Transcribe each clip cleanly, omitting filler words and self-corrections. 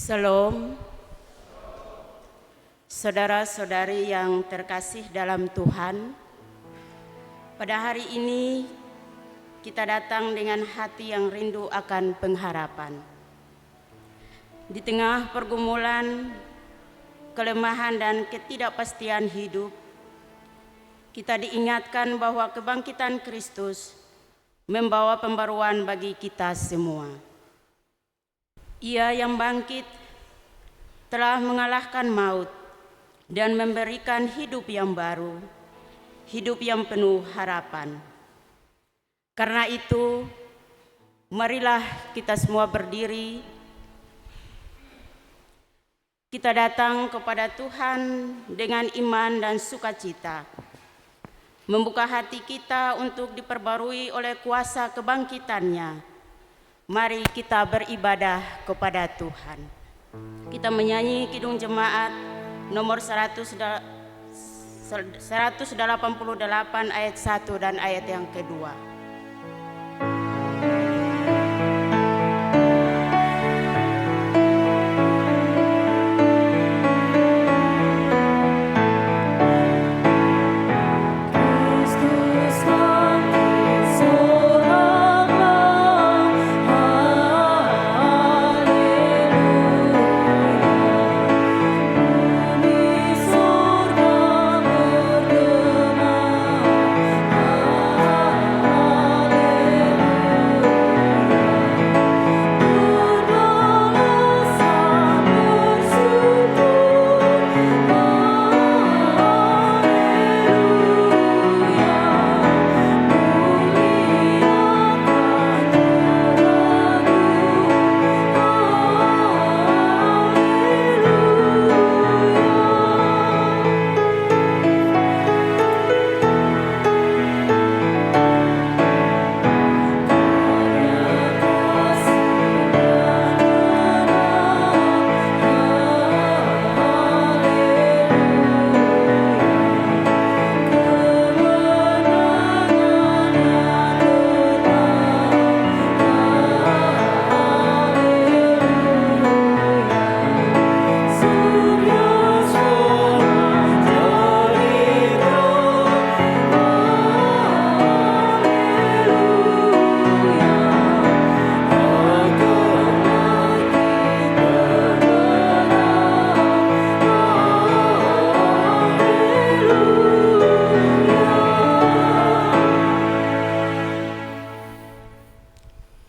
Shalom, saudara-saudari yang terkasih dalam Tuhan. Pada hari ini kita datang dengan hati yang rindu akan pengharapan. Di tengah pergumulan, kelemahan dan ketidakpastian hidup, kita diingatkan bahwa kebangkitan Kristus membawa pembaruan bagi kita semua. Ia yang bangkit telah mengalahkan maut dan memberikan hidup yang baru, hidup yang penuh harapan. Karena itu, marilah kita semua berdiri. Kita datang kepada Tuhan dengan iman dan sukacita, membuka hati kita untuk diperbarui oleh kuasa kebangkitannya. Mari kita beribadah kepada Tuhan. Kita menyanyi Kidung Jemaat nomor 188 ayat 1 dan ayat yang kedua.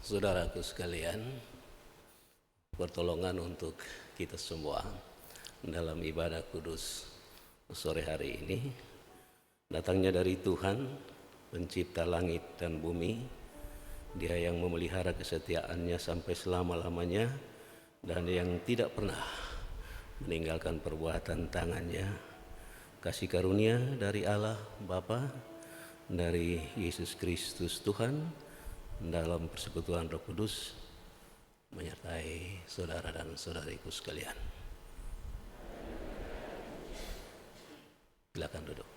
Saudaraku sekalian, pertolongan untuk kita semua dalam ibadah kudus sore hari ini datangnya dari Tuhan, pencipta langit dan bumi. Dia yang memelihara kesetiaannya sampai selama-lamanya dan yang tidak pernah meninggalkan perbuatan tangannya. Kasih karunia dari Allah Bapa, dari Yesus Kristus Tuhan, dalam persekutuan Roh Kudus menyertai saudara dan saudariku sekalian. Silakan duduk.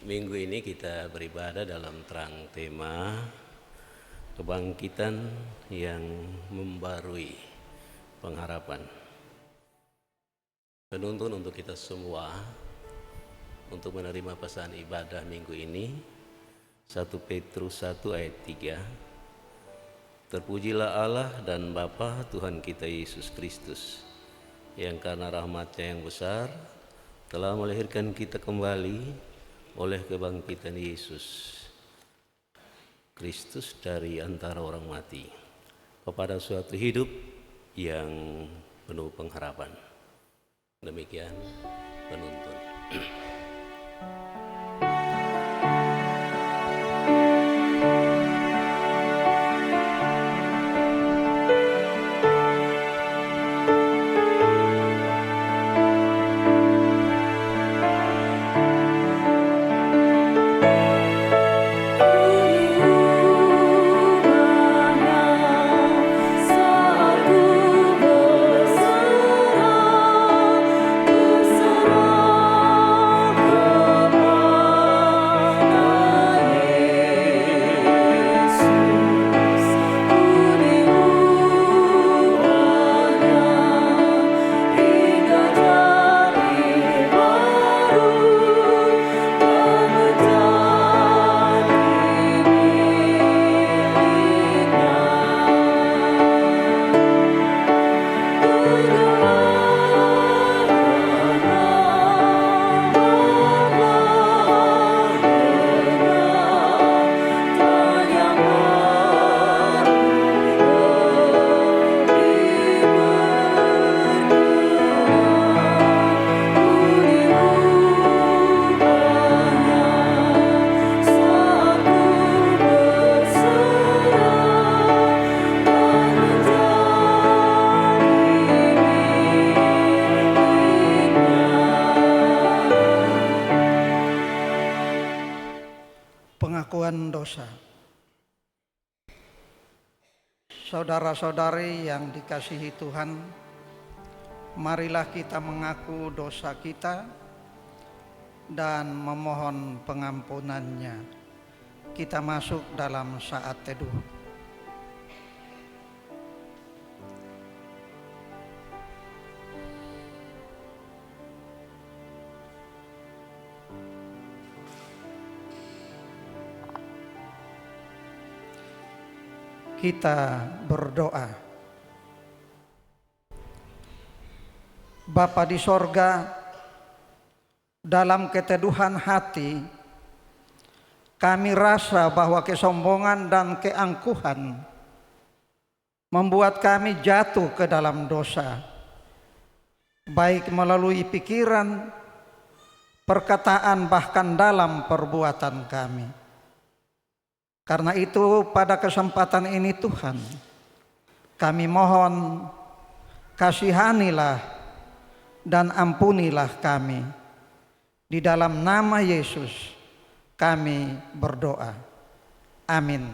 Minggu ini kita beribadah dalam terang tema kebangkitan yang membarui pengharapan. Penuntun untuk kita semua untuk menerima pesan ibadah minggu ini 1 Petrus 1 ayat 3. Terpujilah Allah dan Bapa Tuhan kita Yesus Kristus, yang karena rahmat-Nya yang besar telah melahirkan kita kembali oleh kebangkitan Yesus Kristus dari antara orang mati kepada suatu hidup yang penuh pengharapan. Demikian penuntun. Berserah Pengakuan dosa. Saudara-saudari yang dikasihi Tuhan, marilah kita mengaku dosa kita dan memohon pengampunannya. Kita masuk dalam saat teduh. Kita berdoa. Bapa di sorga, dalam keteduhan hati kami rasa bahwa kesombongan dan keangkuhan membuat kami jatuh ke dalam dosa, baik melalui pikiran, perkataan, bahkan dalam perbuatan kami. Karena itu pada kesempatan ini Tuhan, kami mohon kasihanilah dan ampunilah kami. Di dalam nama Yesus kami berdoa. Amin.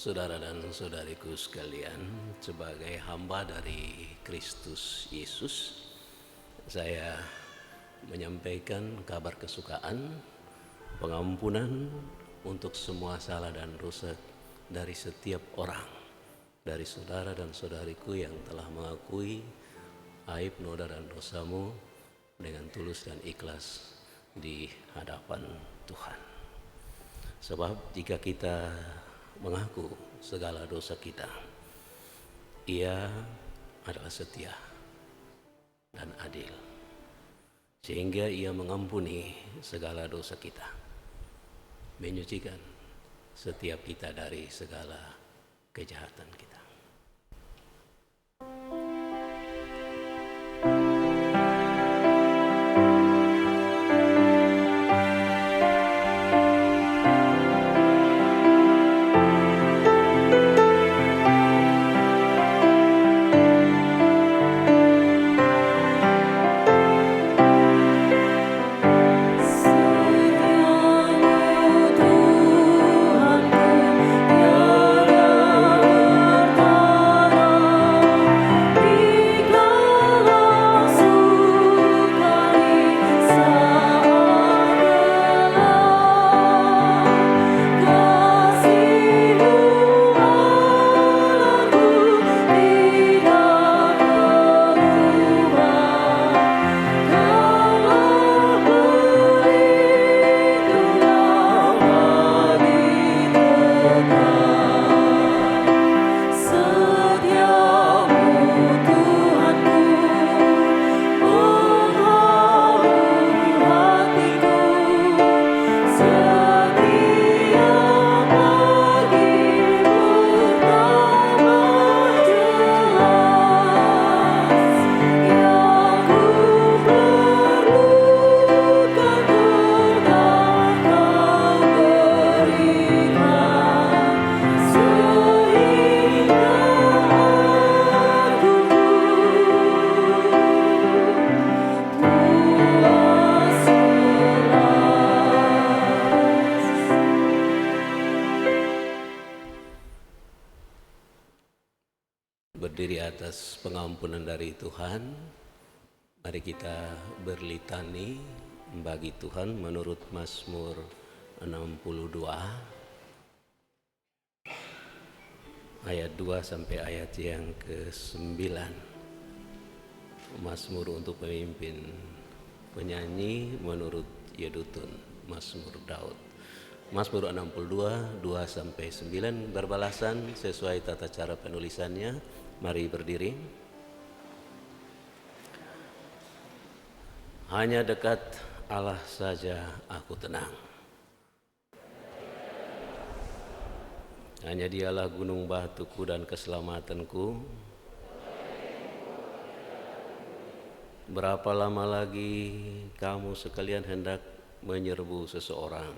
Saudara dan saudariku sekalian, sebagai hamba dari Kristus Yesus, saya menyampaikan kabar kesukaan, pengampunan untuk semua salah dan dosa dari setiap orang, dari saudara dan saudariku yang telah mengakui aib, noda dan dosamu dengan tulus dan ikhlas di hadapan Tuhan. Sebab jika kita mengaku segala dosa kita, Ia adalah setia dan adil, sehingga Ia mengampuni segala dosa kita, menyucikan setiap kita dari segala kejahatan kita. Tuhanku, tiada Tuhan, mari kita berlitani bagi Tuhan menurut Mazmur 62 ayat 2 sampai ayat yang ke-9. Mazmur untuk pemimpin penyanyi menurut Yedutun, Mazmur Daud. Mazmur 62 2 sampai 9 berbalasan sesuai tata cara penulisannya. Mari berdiri. Hanya dekat Allah saja aku tenang. Hanya Dialah gunung batuku dan keselamatanku. Berapa lama lagi kamu sekalian hendak menyerbu seseorang?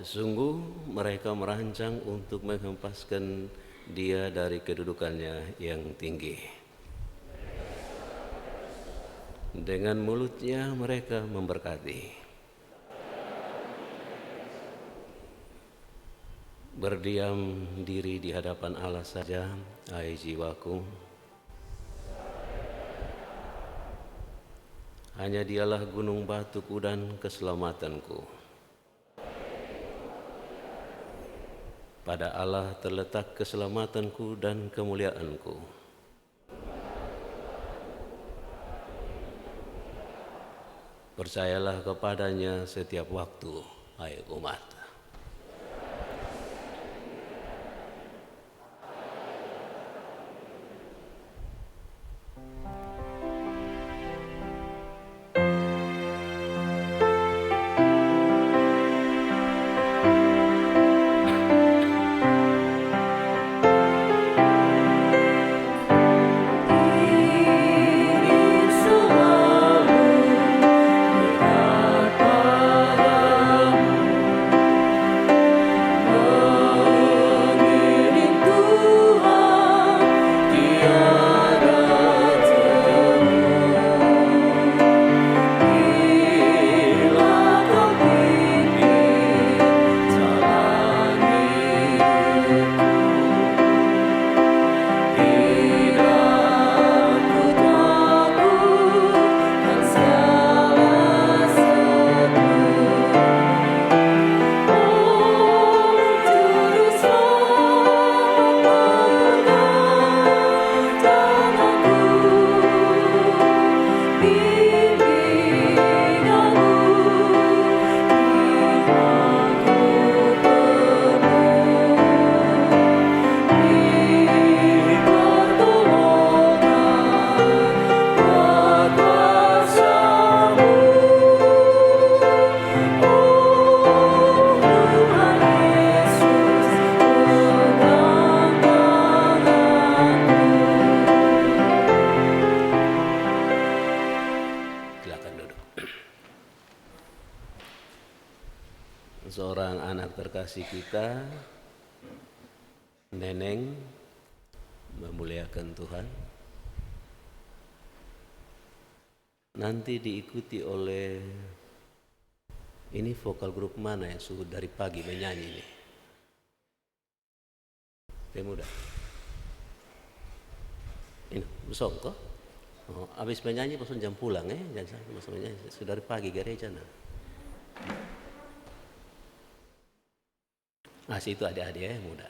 Sesungguh mereka merancang untuk menghempaskan dia dari kedudukannya yang tinggi. Dengan mulutnya mereka memberkati. Berdiam diri di hadapan Allah saja, hai jiwaku. Hanya Dialah gunung batuku dan keselamatanku. Pada Allah terletak keselamatanku dan kemuliaanku. Percayalah kepadanya setiap waktu, hai umat. Seorang anak terkasih kita, Neneng, memuliakan Tuhan. Nanti diikuti oleh ini vokal grup mana yang sudah dari pagi menyanyi nih? Pemuda. Ini besok kok. Oh, habis menyanyi langsung jam pulang jangan sampai masuk menyanyi. Sudah dari pagi gereja nah. Situ adik-adik muda.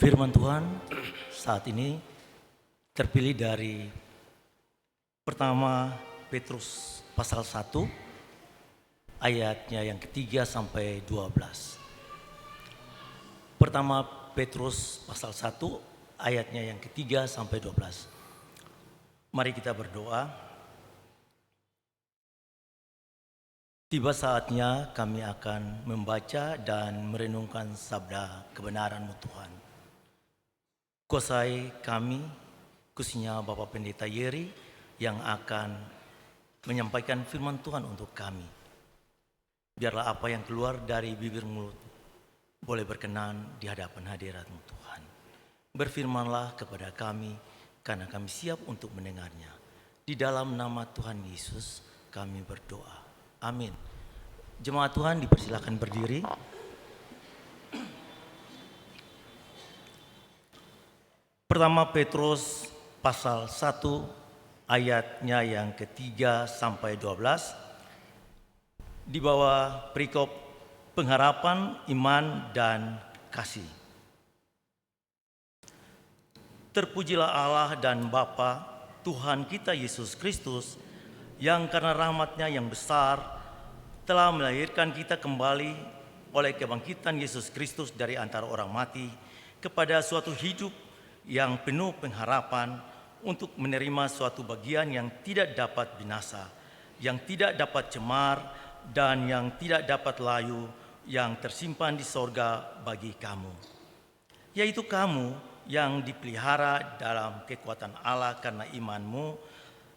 Firman Tuhan saat ini terpilih dari pertama Petrus pasal 1 ayatnya yang ketiga sampai 12. Pertama Petrus pasal 1 ayatnya yang ketiga sampai 12. Mari kita berdoa. Tiba saatnya kami akan membaca dan merenungkan sabda kebenaran-Mu Tuhan. Kuasai kami, khususnya Bapak Pendeta Yeri yang akan menyampaikan firman Tuhan untuk kami. Biarlah apa yang keluar dari bibir mulut boleh berkenan di hadapan hadirat-Mu Tuhan. Berfirmanlah kepada kami karena kami siap untuk mendengarnya. Di dalam nama Tuhan Yesus kami berdoa. Amin. Jemaat Tuhan dipersilakan berdiri. Pertama Petrus pasal 1 ayatnya yang ketiga sampai 12. Di bawah perikop pengharapan, iman, dan kasih. Terpujilah Allah dan Bapa Tuhan kita Yesus Kristus, yang karena rahmat-Nya yang besar telah melahirkan kita kembali oleh kebangkitan Yesus Kristus dari antara orang mati kepada suatu hidup yang penuh pengharapan untuk menerima suatu bagian yang tidak dapat binasa, yang tidak dapat cemar, dan yang tidak dapat layu, yang tersimpan di sorga bagi kamu. Yaitu kamu yang dipelihara dalam kekuatan Allah karena imanmu,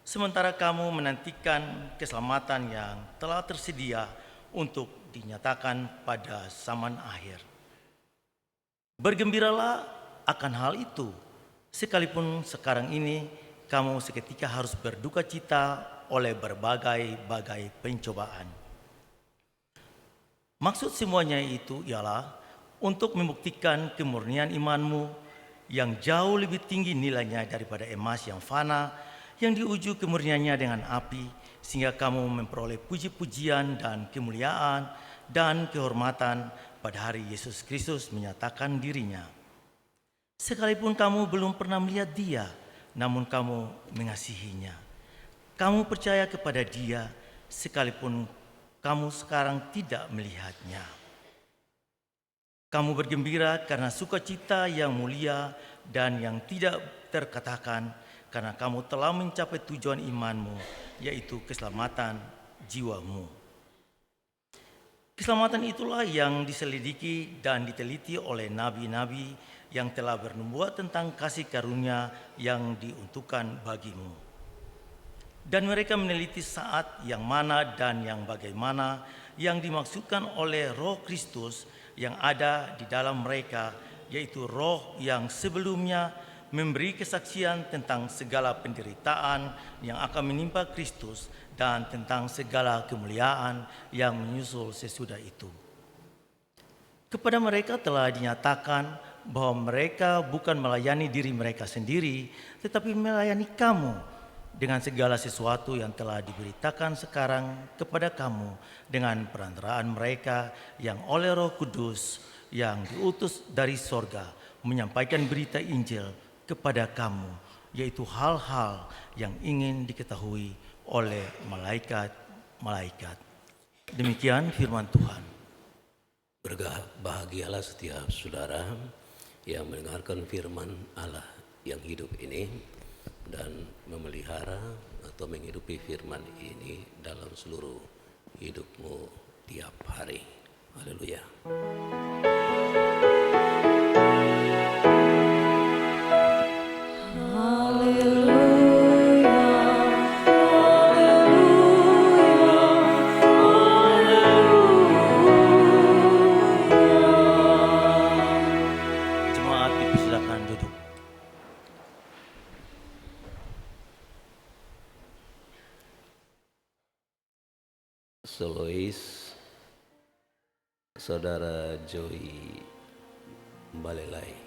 sementara kamu menantikan keselamatan yang telah tersedia untuk dinyatakan pada zaman akhir. Bergembiralah akan hal itu, sekalipun sekarang ini kamu seketika harus berduka cita oleh berbagai-bagai pencobaan. Maksud semuanya itu ialah untuk membuktikan kemurnian imanmu yang jauh lebih tinggi nilainya daripada emas yang fana, yang diuji kemurniannya dengan api, sehingga kamu memperoleh puji-pujian dan kemuliaan dan kehormatan pada hari Yesus Kristus menyatakan dirinya. Sekalipun kamu belum pernah melihat Dia, namun kamu mengasihinya. Kamu percaya kepada Dia, sekalipun kamu sekarang tidak melihatnya. Kamu bergembira karena sukacita yang mulia dan yang tidak terkatakan, karena kamu telah mencapai tujuan imanmu, yaitu keselamatan jiwamu. Keselamatan itulah yang diselidiki dan diteliti oleh nabi-nabi yang telah bernubuat tentang kasih karunia yang diuntukkan bagimu. Dan mereka meneliti saat yang mana dan yang bagaimana yang dimaksudkan oleh Roh Kristus yang ada di dalam mereka, yaitu Roh yang sebelumnya memberi kesaksian tentang segala penderitaan yang akan menimpa Kristus dan tentang segala kemuliaan yang menyusul sesudah itu. Kepada mereka telah dinyatakan bahwa mereka bukan melayani diri mereka sendiri, tetapi melayani kamu dengan segala sesuatu yang telah diberitakan sekarang kepada kamu dengan perantaraan mereka yang oleh Roh Kudus yang diutus dari sorga menyampaikan berita Injil kepada kamu, yaitu hal-hal yang ingin diketahui oleh malaikat-malaikat. Demikian firman Tuhan. Berbahagialah setiap saudara yang mendengarkan firman Allah yang hidup ini dan memelihara atau menghidupi firman ini dalam seluruh hidupmu tiap hari. Haleluya. Jemaat dipersilakan duduk. Solois Saudara Joy Balelai.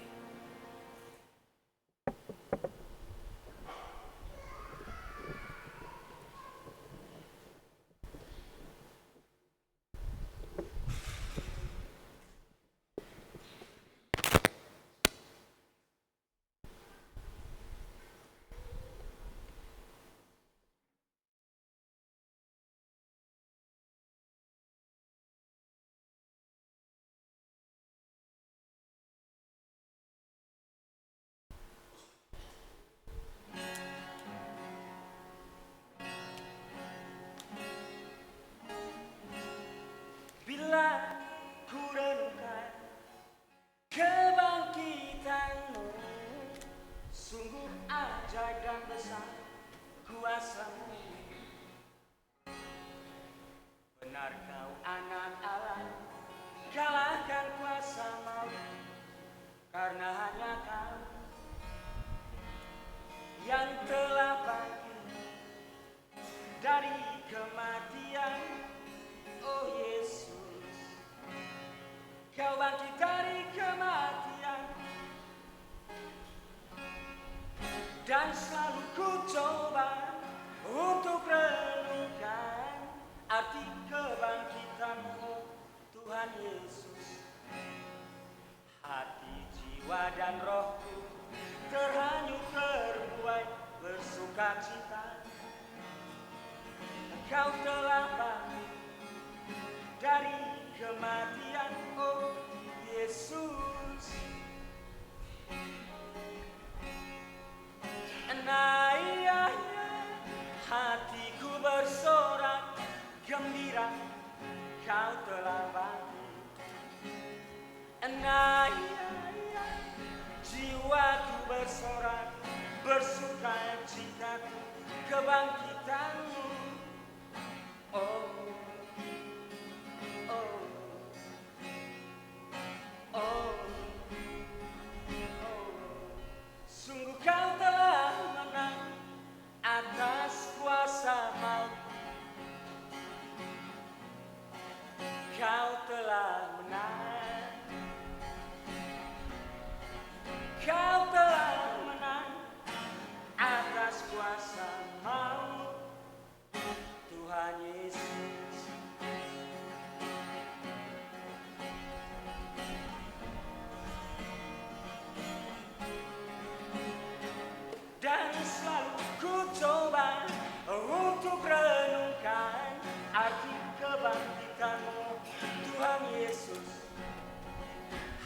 ku coba untuk renungkan arti kebangkitan-Mu, Tuhan Yesus. Hati, jiwa, dan rohku terhanyut terbuai bersuka cita. Engkau telah bangkit dari kematian, oh Yesus. Naya, hatiku bersorak gembira, Kau telah bangkit. Naya, jiwaku bersorak bersuka cita kebangkitan-Mu. Oh, oh, oh, oh. Sungguh Kau telah menang atas kuasa maut. Kau telah menang. Kau telah menang atas kuasa maut, Tuhan Yesus. Dan selalu ku coba untuk renungkan arti kebangkitan-Mu, Tuhan Yesus.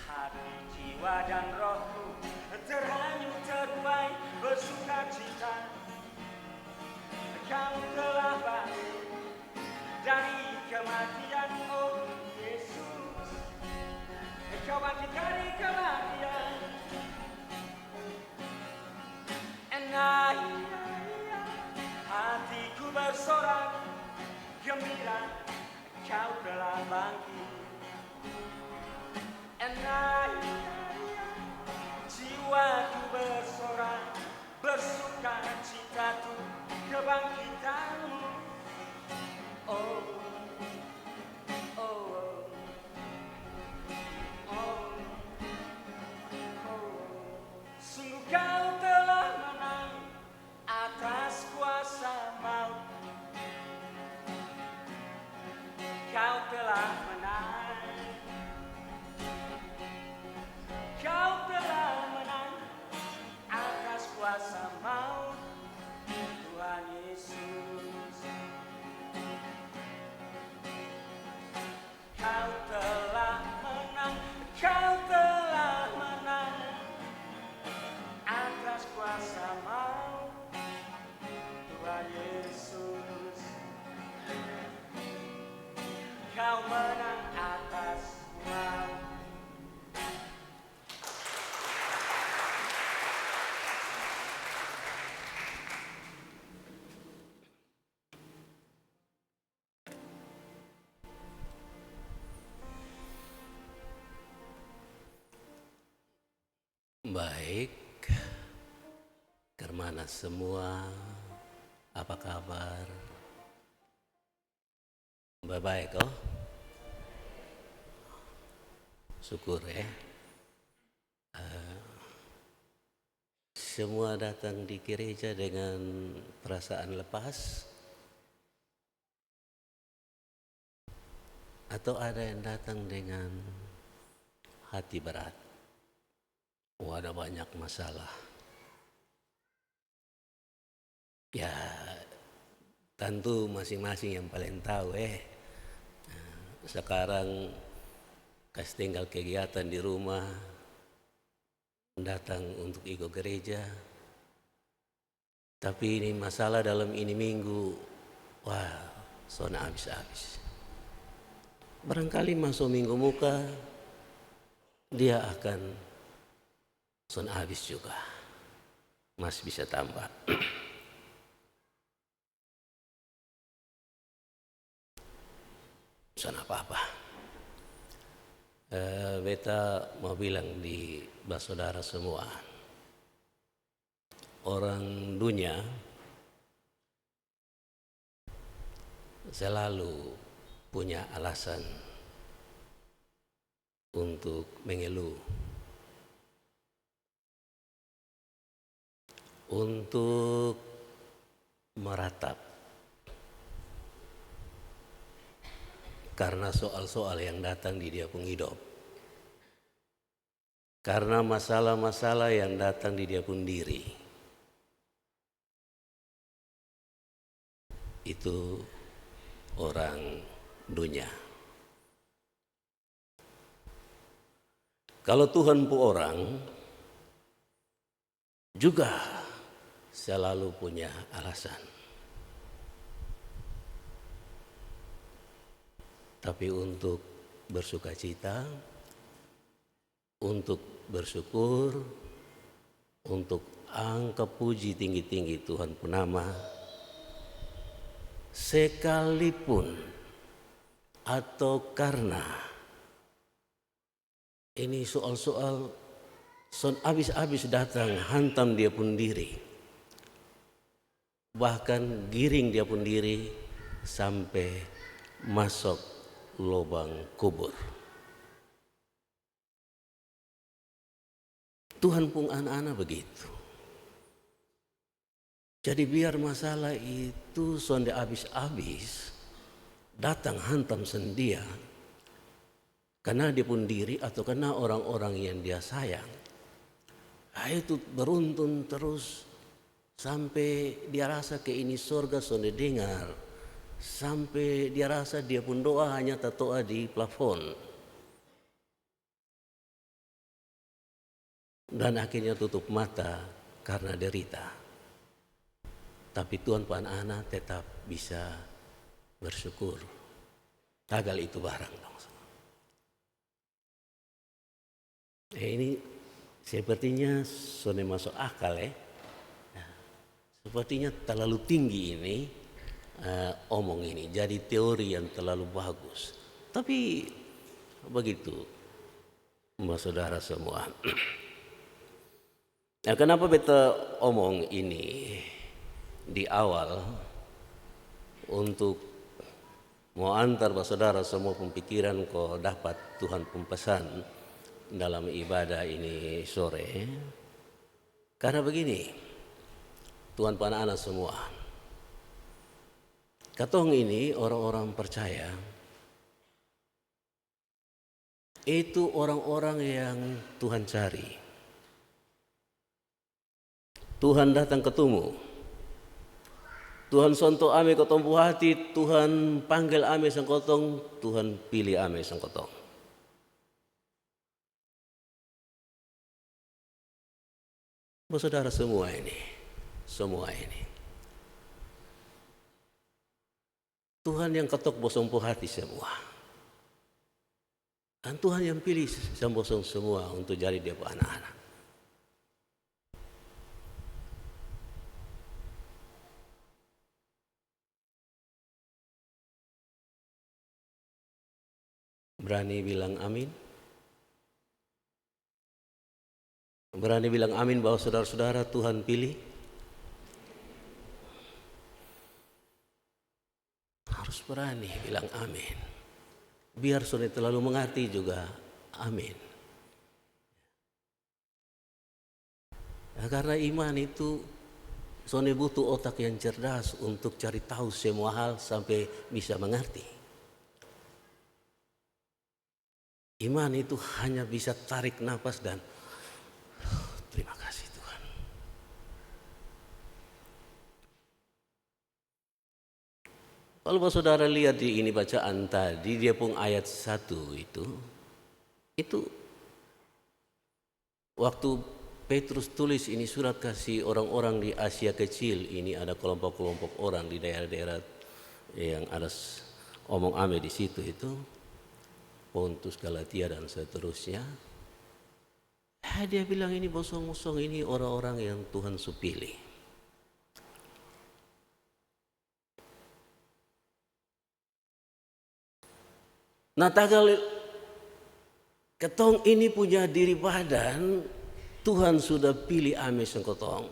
Hati, jiwa, dan rohku terhanyut terbuai bersuka cita. Kau telah bangkit dari kematian, oh Yesus. Kau bangkit dari kematian. Hatiku bersorak gembira, Kau telah bangkit. Jiwaku bersorak bersuka cita kebangkitan-Mu. Oh, oh, oh, oh. Sungguh Kau telah menang atas kuasa maut. Kau telah menang. Kau telah menang atas kuasa maut, Tuhan Yesus. Kau telah menang, Kau telah menang atas kuasa maut, Tuhan Yesus. Kau menang atas maut. Baik, kemana semua? Apa kabar? Baik, oh? Syukur ya. Semua datang di gereja dengan perasaan lepas? Atau ada yang datang dengan hati berat? Oh, ada banyak masalah. Ya, tentu masing-masing yang paling tahu sekarang kasih tinggal kegiatan di rumah, datang untuk ikut gereja. Tapi ini masalah dalam ini minggu, wah, sona habis-habis. Barangkali masuk minggu muka, dia akan son habis juga, masih bisa tambah. Son apa-apa. Beta mau bilang di saudara semua, orang dunia selalu punya alasan untuk mengeluh. untuk meratap karena soal-soal yang datang di dia pun hidup, karena masalah-masalah yang datang di dia pun diri. Itu orang dunia. Kalau Tuhan pun orang juga selalu punya alasan. Tapi untuk bersukacita, untuk bersyukur, untuk angkat puji tinggi-tinggi Tuhan penama, sekalipun atau karena ini soal-soal son habis-habis datang hantam dia pun diri, bahkan giring dia pun diri sampai masuk lubang kubur. Tuhan pun anak-anak begitu. Jadi biar masalah itu sonde habis-habis datang hantam sendia karena dia pun diri atau karena orang-orang yang dia sayang, itu beruntun terus sampai dia rasa ke ini surga sonde dengar, sampai dia rasa dia pun doa hanya tertoa di plafon, dan akhirnya tutup mata karena derita. Tapi Tuhan Pan Ana tetap bisa bersyukur. Tagal itu barang dong. Ini sepertinya sudah masuk akal ya. Sepertinya terlalu tinggi ini omong ini. Jadi teori yang terlalu bagus. Tapi begitu, Mbak Saudara semua. Nah, kenapa beta omong ini di awal untuk mau antar saudara semua pemikiran kau dapat Tuhan pesan dalam ibadah ini sore. Karena begini, Tuhan anak-anak semua, katong ini orang-orang percaya, itu orang-orang yang Tuhan cari. Tuhan datang ketemu. Tuhan sonto ame kotong buhati, Tuhan panggil ame sang kotong, Tuhan pilih ame sang kotong. Saudara semua ini, Tuhan yang ketok bosong hati semua. Dan Tuhan yang pilih sang bosong semua untuk jadi dia anak-anak. Berani bilang amin? Berani bilang amin bahwa saudara-saudara Tuhan pilih? Harus berani bilang amin. Biar sudah terlalu mengerti juga amin. Nah, karena iman itu soalnya butuh otak yang cerdas untuk cari tahu semua hal sampai bisa mengerti. Iman itu hanya bisa tarik nafas dan terima kasih Tuhan. Kalau saudara lihat di ini bacaan tadi, dia pun ayat 1 itu waktu Petrus tulis ini surat kasih orang-orang di Asia Kecil, ini ada kelompok-kelompok orang di daerah-daerah yang ada omong ame di situ itu. Pontus, Galatia dan seterusnya. Dia bilang ini bosong-bosong, ini orang-orang yang Tuhan supilih. Nah, tagal ketong ini punya diri badan, Tuhan sudah pilih ame sengkotong.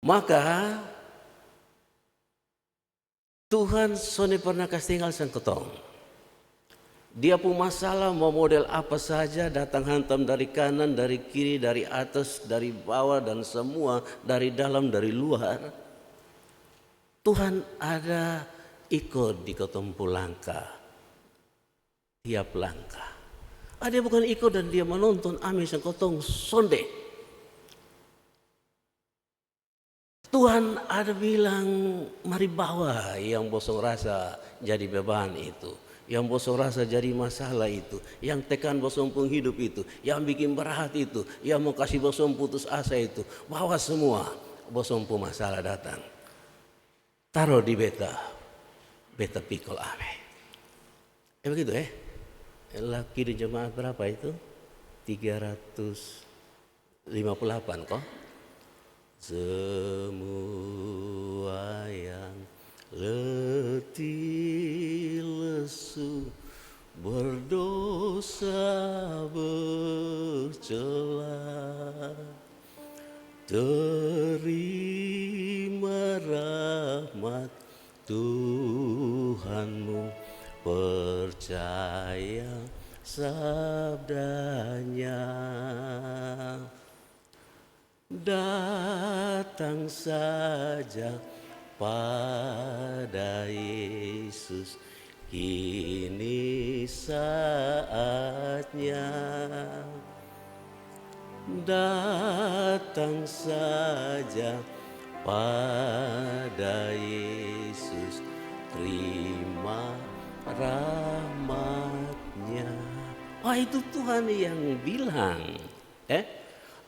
Maka Tuhan sone pernah kasih tinggal sang ketong. Dia pun masalah mau model apa saja datang hantam dari kanan, dari kiri, dari atas, dari bawah dan semua, dari dalam, dari luar. Tuhan ada ikut di ketempuh langkah, tiap langkah. Dia bukan ikut dan dia menonton amin sekotong sonde. Tuhan ada bilang mari bawa yang bosong rasa jadi beban itu, yang bosong rasa jadi masalah itu, yang tekan bosong pun hidup itu, yang bikin berat itu, yang mau kasih bosong putus asa itu, bawa semua bosong pun masalah datang. Taruh di beta pikul ame. Begitu laki di jemaat berapa itu? 358 kok. Semua yang letih lesu berdosa bercela, terima rahmat Tuhanmu, percaya sabdanya. Datang saja pada Yesus, kini saatnya. Datang saja pada Yesus, terima rahmatnya. Itu Tuhan yang bilang.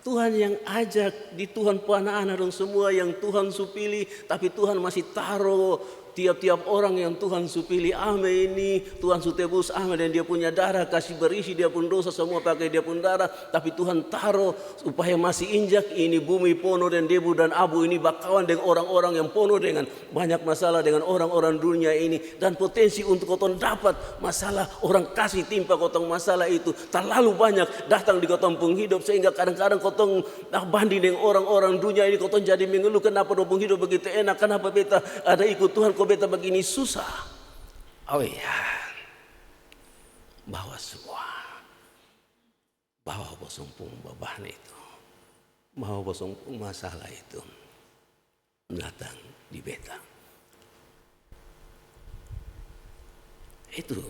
Tuhan yang ajak di Tuhan anak-anak dan semua yang Tuhan supili, tapi Tuhan masih taruh tiap-tiap orang yang Tuhan supili ame ini, Tuhan sutebus ame dan dia punya darah, kasih berisi dia pun dosa semua pakai dia pun darah, tapi Tuhan taruh supaya masih injak ini bumi penuh dan debu dan abu ini bakawan dengan orang-orang yang penuh dengan banyak masalah dengan orang-orang dunia ini, dan potensi untuk kotong dapat masalah orang kasih timpa kotong masalah itu terlalu banyak datang di kotong penghidup, sehingga kadang-kadang kotong banding dengan orang-orang dunia ini, kotong jadi mengeluh kenapa dong penghidup begitu enak, kenapa beta ada ikut Tuhan kok beta begini susah. Bawa semua, bawa bosong pun beban itu, bawa bosong pun masalah itu datang di beta. Itu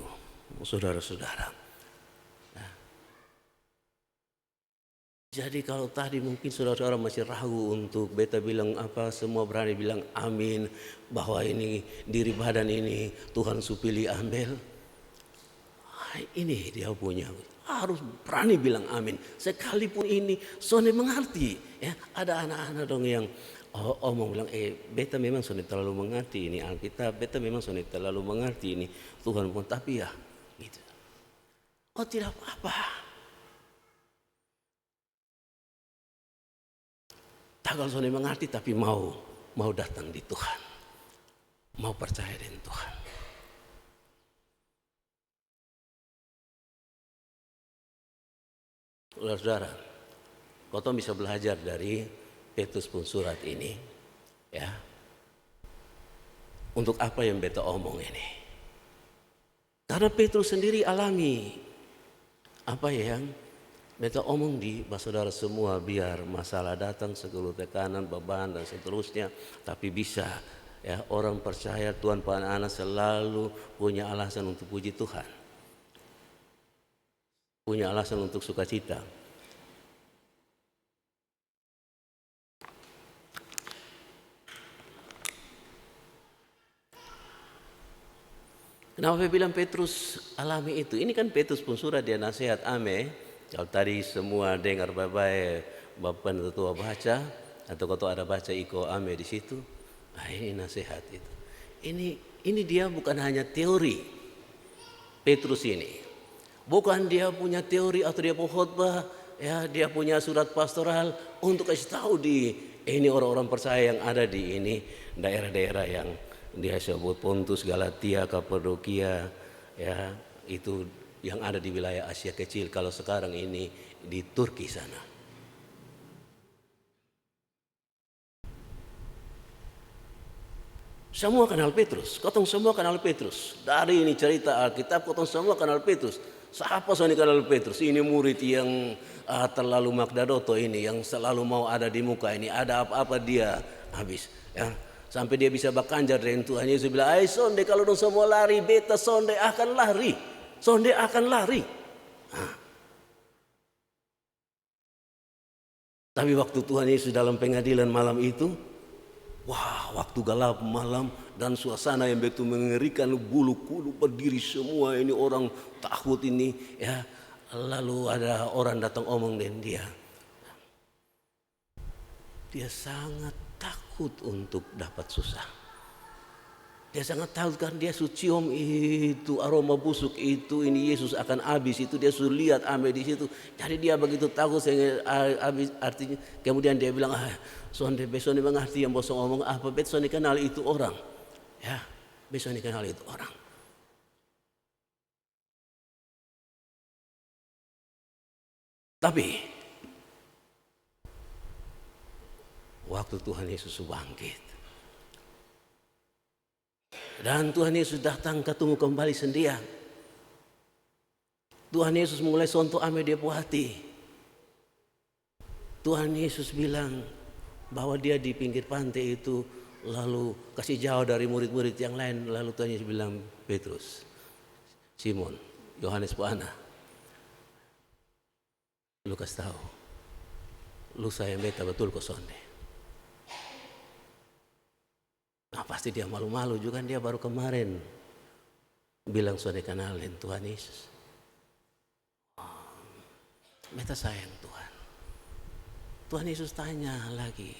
saudara-saudara. Jadi kalau tadi mungkin saudara-saudara masih ragu untuk beta bilang apa, semua berani bilang amin bahwa ini diri badan ini Tuhan supili ambil. Ini dia punya, harus berani bilang amin. Sekalipun ini sonde mengerti, ya ada anak-anak dong yang omong bilang beta memang sonde terlalu mengerti ini Alkitab, beta memang sonde terlalu mengerti ini Tuhan pun, tapi ya gitu. Tidak apa-apa. Kalau sonde mengerti tapi mau datang di Tuhan, mau percaya dengan Tuhan. Saudara, kau bisa belajar dari Petrus pun surat ini, ya. Untuk apa yang beta omong ini? Karena Petrus sendiri alami apa yang beta omong di saudara semua, biar masalah datang segala tekanan, beban dan seterusnya, tapi bisa ya orang percaya Tuhan anak-anak selalu punya alasan untuk puji Tuhan, punya alasan untuk sukacita. Kenapa saya bilang Petrus alami itu? Ini kan Petrus pun surat dia nasihat ame. Kalau tadi semua dengar baik-baik Bapak dan Tetua baca, atau kalau ada baca iko ame di situ, ini nasihat itu. Ini dia bukan hanya teori. Petrus ini bukan dia punya teori atau dia khotbah, ya dia punya surat pastoral untuk kasih tahu di ini orang-orang percaya yang ada di ini daerah-daerah yang dia sebut Pontus, Galatia, Kapadokia, ya itu yang ada di wilayah Asia Kecil, kalau sekarang ini di Turki sana. Semua kenal Petrus, kotong semua kenal Petrus. Dari ini cerita Alkitab, kotong semua kenal Petrus. Siapa soalnya kenal Petrus? Ini murid yang terlalu magdadoto ini, yang selalu mau ada di muka ini. Ada apa-apa dia habis. Ya. Sampai dia bisa bakanjar dengan Tuhan Yesus bilang, "Ai sonde kalau dong semua lari, beta sonde akan lari. Sonde akan lari." Nah. Tapi waktu Tuhan Yesus dalam pengadilan malam itu, wah, waktu gelap malam dan suasana yang begitu mengerikan, bulu kuduk berdiri semua, ini orang takut ini ya. Lalu ada orang datang omong dengan dia. Dia sangat takut untuk dapat susah. Dia sangat takut kan, dia cium itu aroma busuk itu, ini Yesus akan habis itu, dia sudah lihat ame di situ. Jadi dia begitu takut sehingga habis artinya. Kemudian dia bilang, sonde besok ini mengerti yang bosong ngomong apa, besok ini kenal itu orang. Ya, besok ini kenal itu orang. Tapi waktu Tuhan Yesus bangkit dan Tuhan Yesus datang ketemu kembali sendirian, Tuhan Yesus mulai sonto ame dia hati. Tuhan Yesus bilang bahwa dia di pinggir pantai itu, lalu kasih jauh dari murid-murid yang lain. Lalu Tuhan Yesus bilang, Petrus, Simon, Yohanes Puana, lu kasih tahu, lu sayang beta betul kok sonde. Nah pasti dia malu-malu juga, dia baru kemarin bilang sonde kenalin Tuhan Yesus. Beta sayang Tuhan. Tuhan Yesus tanya lagi,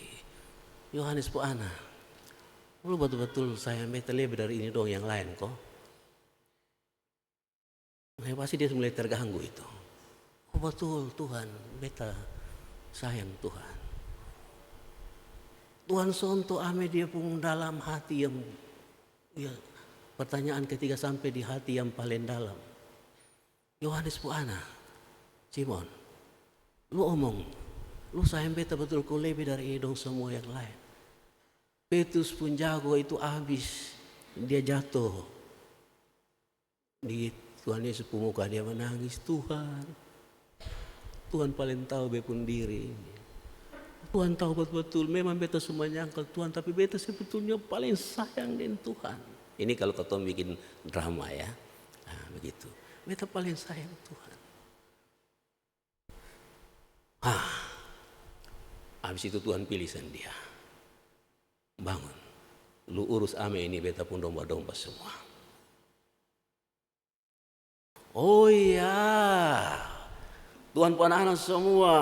Yohanes Puana, lu betul-betul sayang beta lebih dari ini dong yang lain kok? Nah pasti dia mulai terganggu itu. Oh betul Tuhan, beta sayang Tuhan. Tuhan sonto ame dia pun dalam hati yang ya, pertanyaan ketiga sampai di hati yang paling dalam. Yohanes Puana, Simon, lu omong, lu sayang beta betul kau lebih dari dong semua yang lain. Petrus pun jago itu habis, dia jatuh di Tuhan Yesus pemuka, dia menangis, Tuhan paling tahu beta pun diri. Tuhan tahu betul-betul memang beta semua nyangkal Tuhan, tapi beta sebetulnya paling sayang dengan Tuhan. Ini kalau kau bikin drama ya, nah, begitu. Beta paling sayang Tuhan. Habis itu Tuhan pilih dia. Bangun, lu urus ame ini, beta pun domba-domba semua. Oh iya, Tuhan anak semua,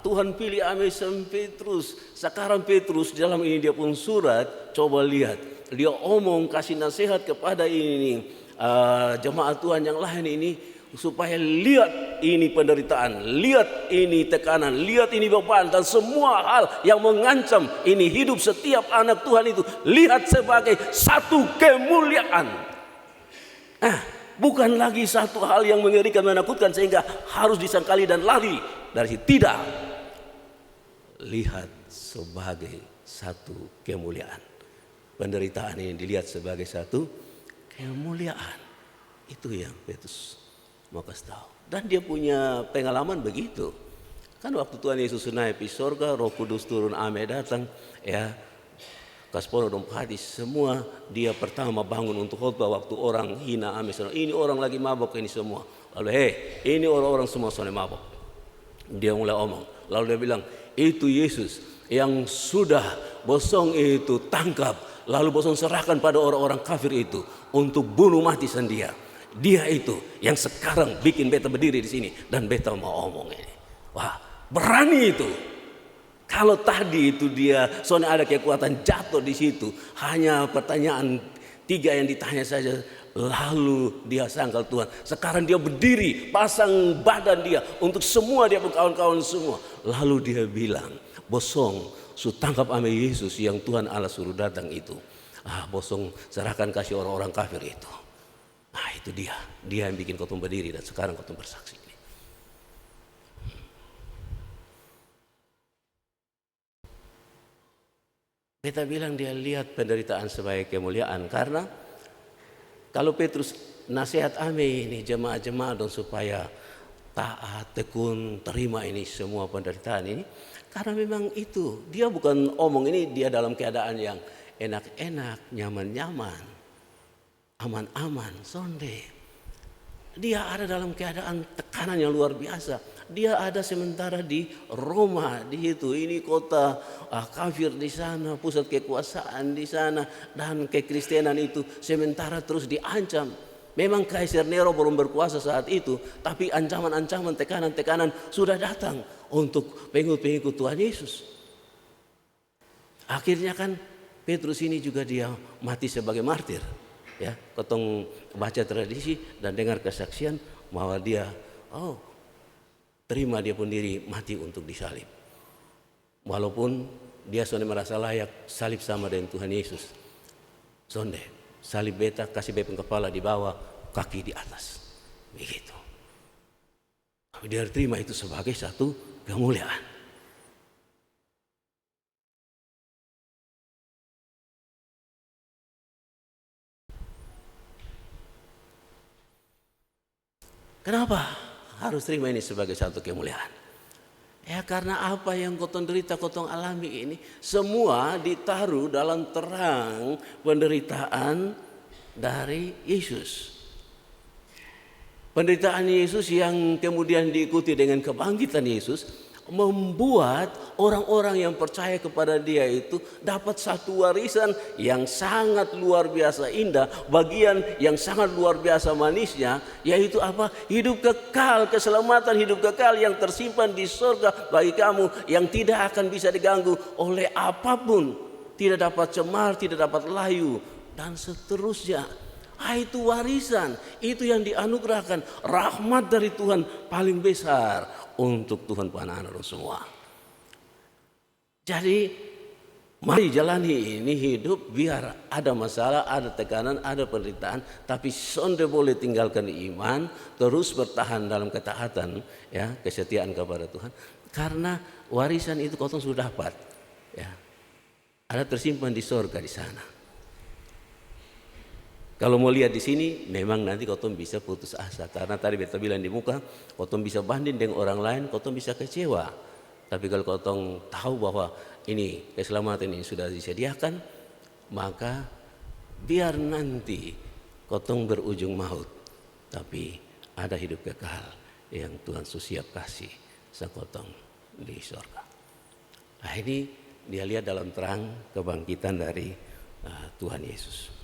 Tuhan pilih ame Petrus. Sekarang Petrus dalam ini dia pun surat, coba lihat, dia omong kasih nasihat kepada ini jemaat Tuhan yang lain ini, supaya lihat ini penderitaan, lihat ini tekanan, lihat ini beban dan semua hal yang mengancam ini hidup setiap anak Tuhan itu, lihat sebagai satu kemuliaan. Bukan lagi satu hal yang mengerikan, menakutkan sehingga harus disangkali dan lari dari situ. Tidak. Lihat sebagai satu kemuliaan. Penderitaan ini dilihat sebagai satu kemuliaan. Itu yang Petrus mau kasih tahu. Dan dia punya pengalaman begitu. Kan waktu Tuhan Yesus naik di sorga, Roh Kudus turun, ame datang, ya. Kaspono dong hadis semua, dia pertama bangun untuk khotbah waktu orang hina ame, ini orang lagi mabok ini semua. Lalu ini orang-orang semua soalnya mabok. Dia mulai omong, lalu dia bilang, itu Yesus yang sudah bosong itu tangkap, lalu bosong serahkan pada orang-orang kafir itu untuk bunuh mati sendiri. Dia itu yang sekarang bikin beta berdiri di sini dan beta mau omong ini. Wah, berani itu. Kalau tadi itu dia soalnya ada kekuatan jatuh di situ, hanya pertanyaan 3 yang ditanya saja, lalu dia sangkal Tuhan. Sekarang dia berdiri, pasang badan dia untuk semua dia kawan-kawan semua. Lalu dia bilang, bosong su tangkap ame Yesus yang Tuhan Allah suruh datang itu. Bosong serahkan kasih orang-orang kafir itu. Nah itu dia yang bikin kau berdiri dan sekarang kau bersaksi. Beta bilang dia lihat penderitaan sebagai kemuliaan, karena kalau Petrus nasihat ame ini jemaat-jemaat dong supaya taat, tekun, terima ini semua penderitaan ini, karena memang itu dia bukan omong ini dia dalam keadaan yang enak-enak, nyaman-nyaman, aman-aman, sonde. Dia ada dalam keadaan tekanan yang luar biasa. Dia ada sementara di Roma, di itu ini kota kafir di sana, pusat kekuasaan di sana, dan kekristenan itu sementara terus diancam. Memang Kaisar Nero belum berkuasa saat itu, tapi ancaman-ancaman, tekanan-tekanan sudah datang untuk pengikut-pengikut Tuhan Yesus. Akhirnya kan Petrus ini juga dia mati sebagai martir. Ya, kotong baca tradisi dan dengar kesaksian bahwa dia terima dia pun diri mati untuk disalib. Walaupun dia sudah merasa layak salib sama dengan Tuhan Yesus. Sonde, salib beta kasih bepeng kepala di bawah, kaki di atas. Begitu. Tapi dia terima itu sebagai satu kemuliaan. Kenapa harus terima ini sebagai satu kemuliaan? Ya karena apa yang kotong derita, kotong alami ini semua ditaruh dalam terang penderitaan dari Yesus. Penderitaan Yesus yang kemudian diikuti dengan kebangkitan Yesus membuat orang-orang yang percaya kepada dia itu dapat satu warisan yang sangat luar biasa indah, bagian yang sangat luar biasa manisnya, yaitu apa? Hidup kekal, keselamatan hidup kekal yang tersimpan di surga bagi kamu, yang tidak akan bisa diganggu oleh apapun, tidak dapat cemar, tidak dapat layu, dan seterusnya. Itu warisan, itu yang dianugerahkan, rahmat dari Tuhan paling besar untuk Tuhan anak-anak semua. Jadi mari jalani ini hidup biar ada masalah, ada tekanan, ada penderitaan, tapi sonde boleh tinggalkan iman, terus bertahan dalam ketaatan, ya, kesetiaan kepada Tuhan, karena warisan itu kau sudah dapat, ya, ada tersimpan di surga di sana. Kalau mau lihat di sini, memang nanti kau bisa putus asa, karena tadi beta bilang di muka, kau bisa banding dengan orang lain, kau bisa kecewa. Tapi kalau kau tahu bahwa ini keselamatan ini sudah disediakan, maka biar nanti kau berujung maut, tapi ada hidup kekal yang Tuhan siap kasih sekotong di surga. Nah ini dia lihat dalam terang kebangkitan dari Tuhan Yesus.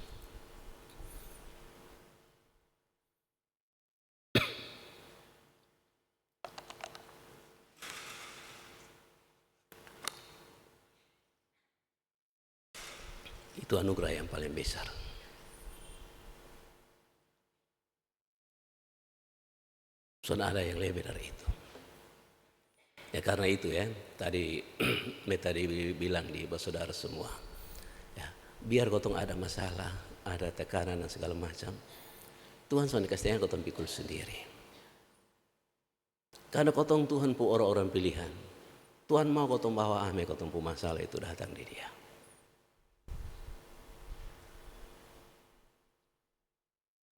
Itu anugerah yang paling besar. Sudah ada yang lebih dari itu. Ya karena itu ya, tadi bilang di saudara semua. Ya, biar kotong ada masalah, ada tekanan dan segala macam, Tuhan sudah dikasihnya kotong pikul sendiri. Karena kotong Tuhan pu orang-orang pilihan. Tuhan mau kotong bawa kotong pu masalah itu datang di Dia.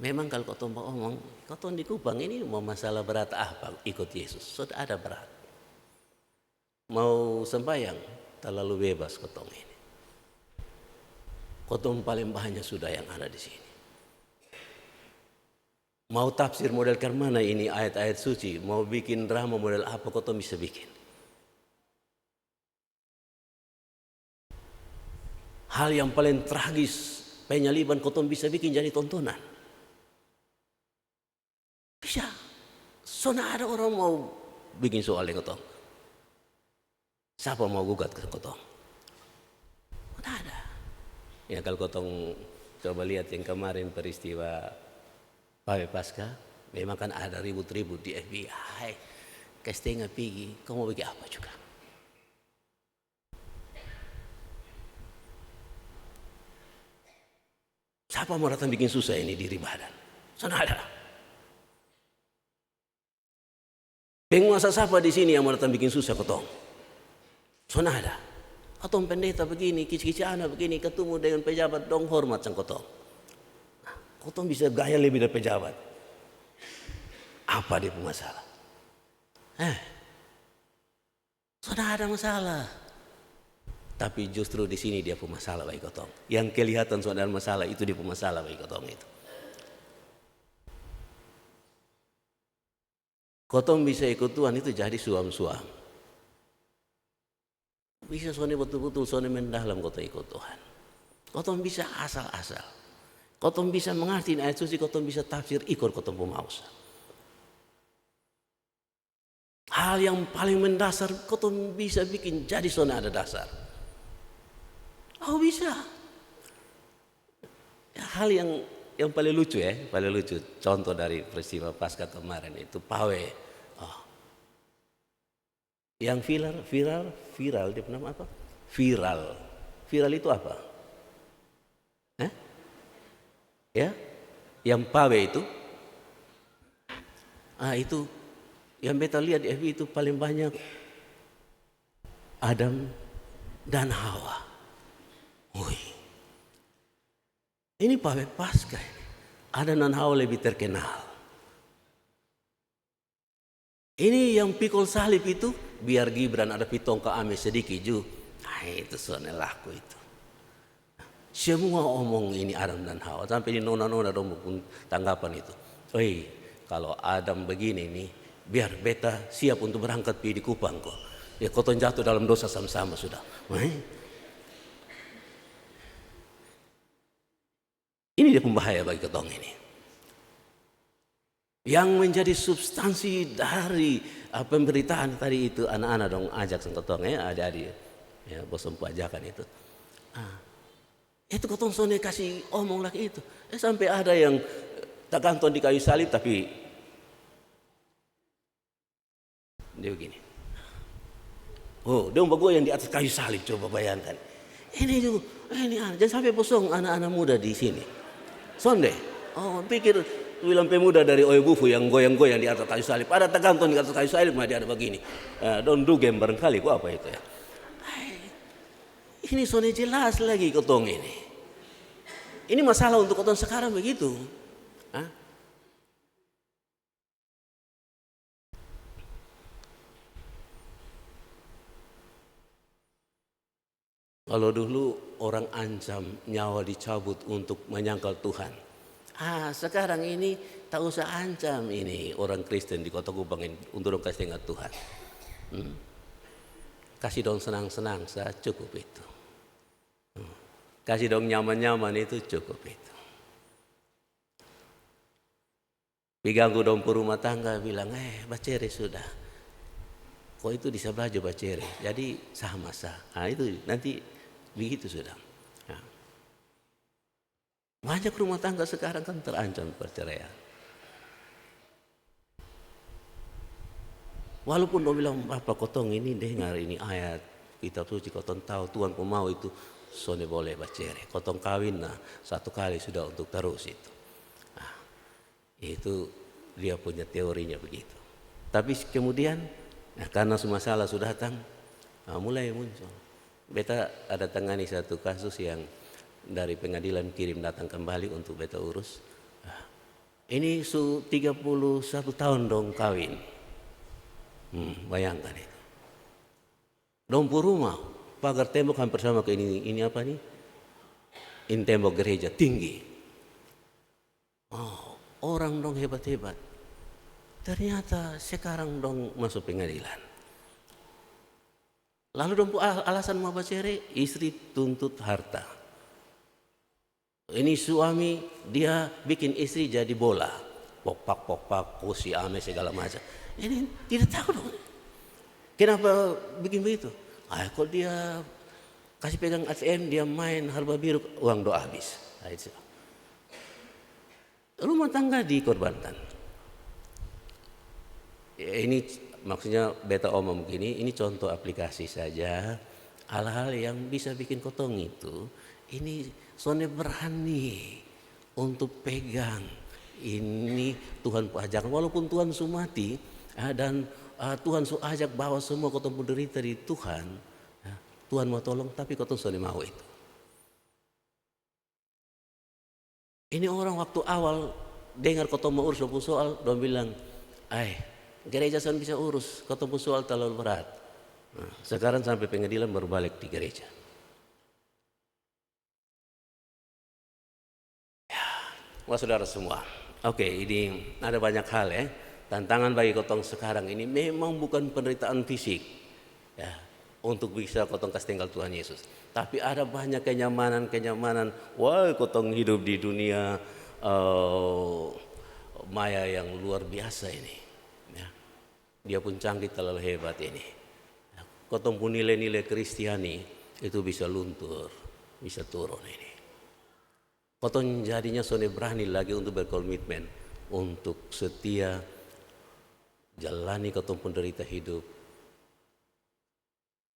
Memang kalau kau mau ngomong, kau di Kupang ini mau masalah berat apa ikut Yesus? Sudah ada berat. Mau sembahyang terlalu bebas kau ini. Kau paling banyak sudah yang ada di sini. Mau tafsir model ke mana ini ayat-ayat suci, mau bikin drama model apa kau bisa bikin. Hal yang paling tragis, penyaliban kau bisa bikin jadi tontonan. Bisa. Soalnya ada orang mau bikin soal yang kotong. Siapa mau gugat ke kotong? Tidak ada. Ya kalau kotong coba lihat yang kemarin peristiwa Pawe Pasca, memang kan ada ribut-ribut di FBI. Kestinga pergi, kau mau bikin apa juga? Siapa mau datang bikin susah ini diri badan? Sana ada. Penguasa siapa di sini yang mau datang bikin susah kotong? Sana ada. atau pendeta begini, kisi-kisi anak begini, ketemu dengan pejabat dong hormat sang kotong. Kotong bisa gaya lebih dari pejabat. Apa dia masalah? Sudah ada masalah. Tapi justru di sini dia pemasalah bagi kotong. Yang kelihatan sudah ada masalah itu dia pemasalah bagi kotong itu. Kotong bisa ikut Tuhan itu jadi suam-suam. Bisa soalnya betul-betul soalnya mendalam kotong ikut Tuhan. Kotong bisa asal-asal. Kotong bisa mengerti ayat suci, kotong bisa tafsir ikut kotong pemausa. Hal yang paling mendasar kotong bisa bikin jadi soalnya ada dasar. Oh bisa. Hal yang paling lucu paling lucu. Contoh dari peristiwa Paskah kemarin itu Pawe. Yang viral dia nama apa? Viral itu apa? Ya, yang Pawe itu. Itu yang beta lihat di FB itu paling banyak Adam dan Hawa. Ini Pawe Paskah ini. Adam dan Hawa lebih terkenal. Ini yang pikul salib itu biar Gibran ada pitong ke ame sedikit ju. Itu soalnya laku itu. Semua omong ini Adam dan Hawa sampai di nona-nona dong tanggapan itu. Kalau Adam begini nih, biar beta siap untuk berangkat pergi di Kupang kok. Ya kotong jatuh dalam dosa sama-sama sudah. Ini dia pembahaya bagi kotong ini. Yang menjadi substansi dari pemberitaan tadi itu anak-anak dong ajak sang kotong adik-adik ya bosan pajakan itu. Itu kotong sone kasih omong lagi itu. Sampai ada yang tak gantung di kayu salib tapi dia begini. Dia bagus yang di atas kayu salib, coba bayangkan. Ini juga, jangan sampai bosong anak-anak muda di sini. Sonde, pikir bilang pemuda dari Oebufu yang goyang-goyang di atas kayu salib. Ada tergantung di atas kayu salib, dia ada begini. Don't do game barangkali, kok apa itu ya. Ini sonde jelas lagi kotong ini. Ini masalah untuk kotong sekarang begitu. Kalau dulu orang ancam nyawa dicabut untuk menyangkal Tuhan. Sekarang ini tak usah ancam ini orang Kristen di Kota Kupang ini untuk dong kasih ingat Tuhan. Kasih dong senang-senang saja cukup itu. Kasih dong nyaman-nyaman itu cukup itu. Diganggu dong rumah tangga bilang, bacere sudah. Kok itu di sebelah aja bacere, jadi sah-masa. Itu nanti begitu sudah. Banyak rumah tangga sekarang kan terancam perceraian. Walaupun dia bilang apa kotong ini dengar ini ayat kitab suci kotong tahu Tuhan pemau itu sone boleh bacere. Kotong kawin satu kali sudah untuk terus itu. Itu dia punya teorinya begitu. Tapi kemudian karena masalah sudah datang mulai muncul. Beta ada tangani satu kasus yang dari pengadilan kirim datang kembali untuk beta urus. Ini 31 tahun dong kawin. Bayangkan itu. Dong rumah, pagar tembok hampir sama ke ini apa nih? Ini tembok gereja tinggi. Orang dong hebat-hebat. Ternyata sekarang dong masuk pengadilan. Lalu dong alasan mau bacere, istri tuntut harta. Ini suami dia bikin istri jadi bola, pokpak, kursi ame segala macam. Ini tidak tahu dong. Kenapa bikin begitu? Kalau dia kasih pegang ATM dia main harba biru uang doa habis. Rumah tangga dikorbankan. Ini maksudnya beta omong begini, ini contoh aplikasi saja. Hal-hal yang bisa bikin kotong itu, ini soalnya berani untuk pegang. Ini Tuhan pajakan, walaupun Tuhan sumati dan Tuhan ajak bawa semua kotong penderita di Tuhan. Tuhan mau tolong, tapi kotong sudah mau itu. Ini orang waktu awal dengar kotong mau urus soal, dong bilang, gereja saya bisa urus, kotong soal terlalu berat. Nah, sekarang sampai pengadilan berbalik di gereja. Ya, saudara semua. Oke, ini ada banyak hal ya. Tantangan bagi kotong sekarang ini memang bukan penderitaan fisik ya, untuk bisa kotong kasih tinggal Tuhan Yesus. Tapi ada banyak kenyamanan. Wah, kotong hidup di dunia maya yang luar biasa ini. Ya. Dia pun canggih terlalu hebat ini. Kotong pun nilai-nilai Kristiani itu bisa luntur, bisa turun ini. Kotong jadinya sone berani lagi untuk berkomitmen, untuk setia jalani kotong penderita hidup,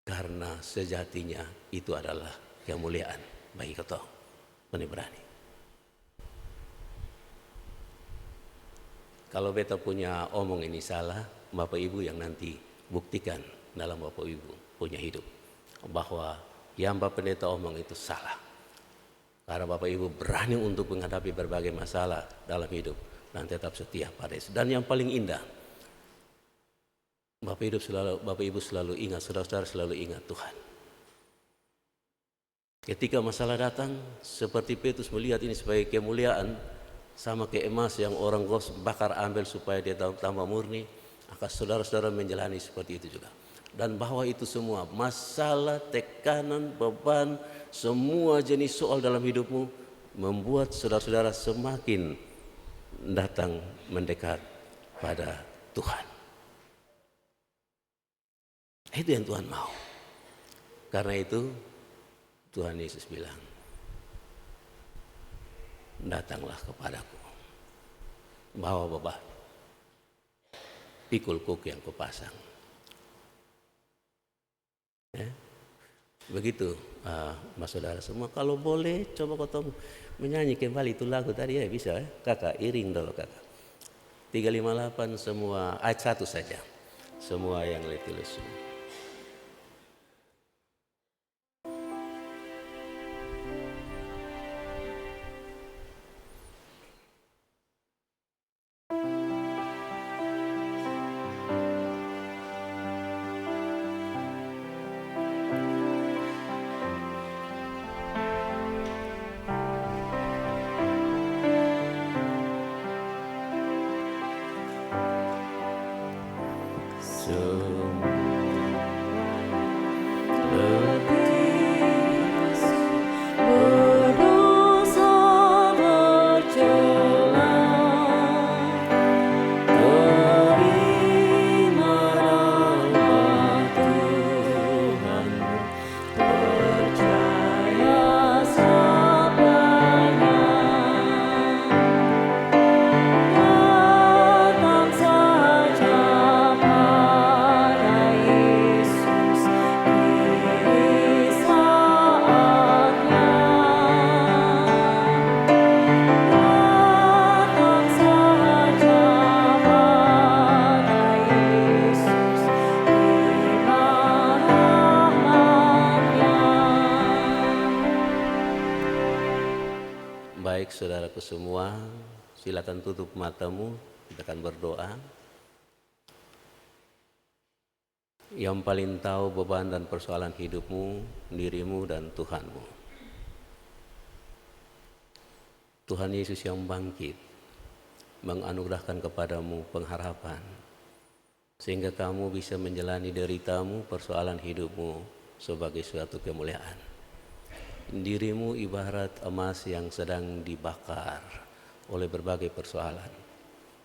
karena sejatinya itu adalah kemuliaan bagi kotong. Sone berani. Kalau beta punya omong ini salah, Bapak Ibu yang nanti buktikan dalam Bapak Ibu punya hidup bahwa yang Bapak Pendeta omong itu salah. Karena Bapak Ibu berani untuk menghadapi berbagai masalah dalam hidup dan tetap setia pada Yesus. Dan yang paling indah, Bapak Ibu selalu ingat, saudara-saudara selalu ingat Tuhan. Ketika masalah datang, seperti Petrus melihat ini sebagai kemuliaan, sama kayak emas yang orang bakar ambil supaya dia tambah murni, maka saudara-saudara menjalani seperti itu juga. Dan bahwa itu semua masalah, tekanan, beban, semua jenis soal dalam hidupmu membuat saudara-saudara semakin datang mendekat pada Tuhan. Itu yang Tuhan mau. Karena itu Tuhan Yesus bilang, datanglah kepadaku, bawa beban, pikul kuk yang kupasang. Ya. Begitu mas saudara semua. Kalau boleh coba kotong menyanyi kembali itu lagu tadi ya, bisa ya kakak, iring dulu kakak. 358 semua, ayat 1 saja, semua yang letih lesu. Baik saudaraku semua, silakan tutup matamu, kita akan berdoa. Yang paling tahu beban dan persoalan hidupmu, dirimu dan Tuhanmu. Tuhan Yesus yang bangkit, menganugerahkan kepadamu pengharapan, sehingga kamu bisa menjalani deritamu, persoalan hidupmu sebagai suatu kemuliaan. Dirimu ibarat emas yang sedang dibakar oleh berbagai persoalan.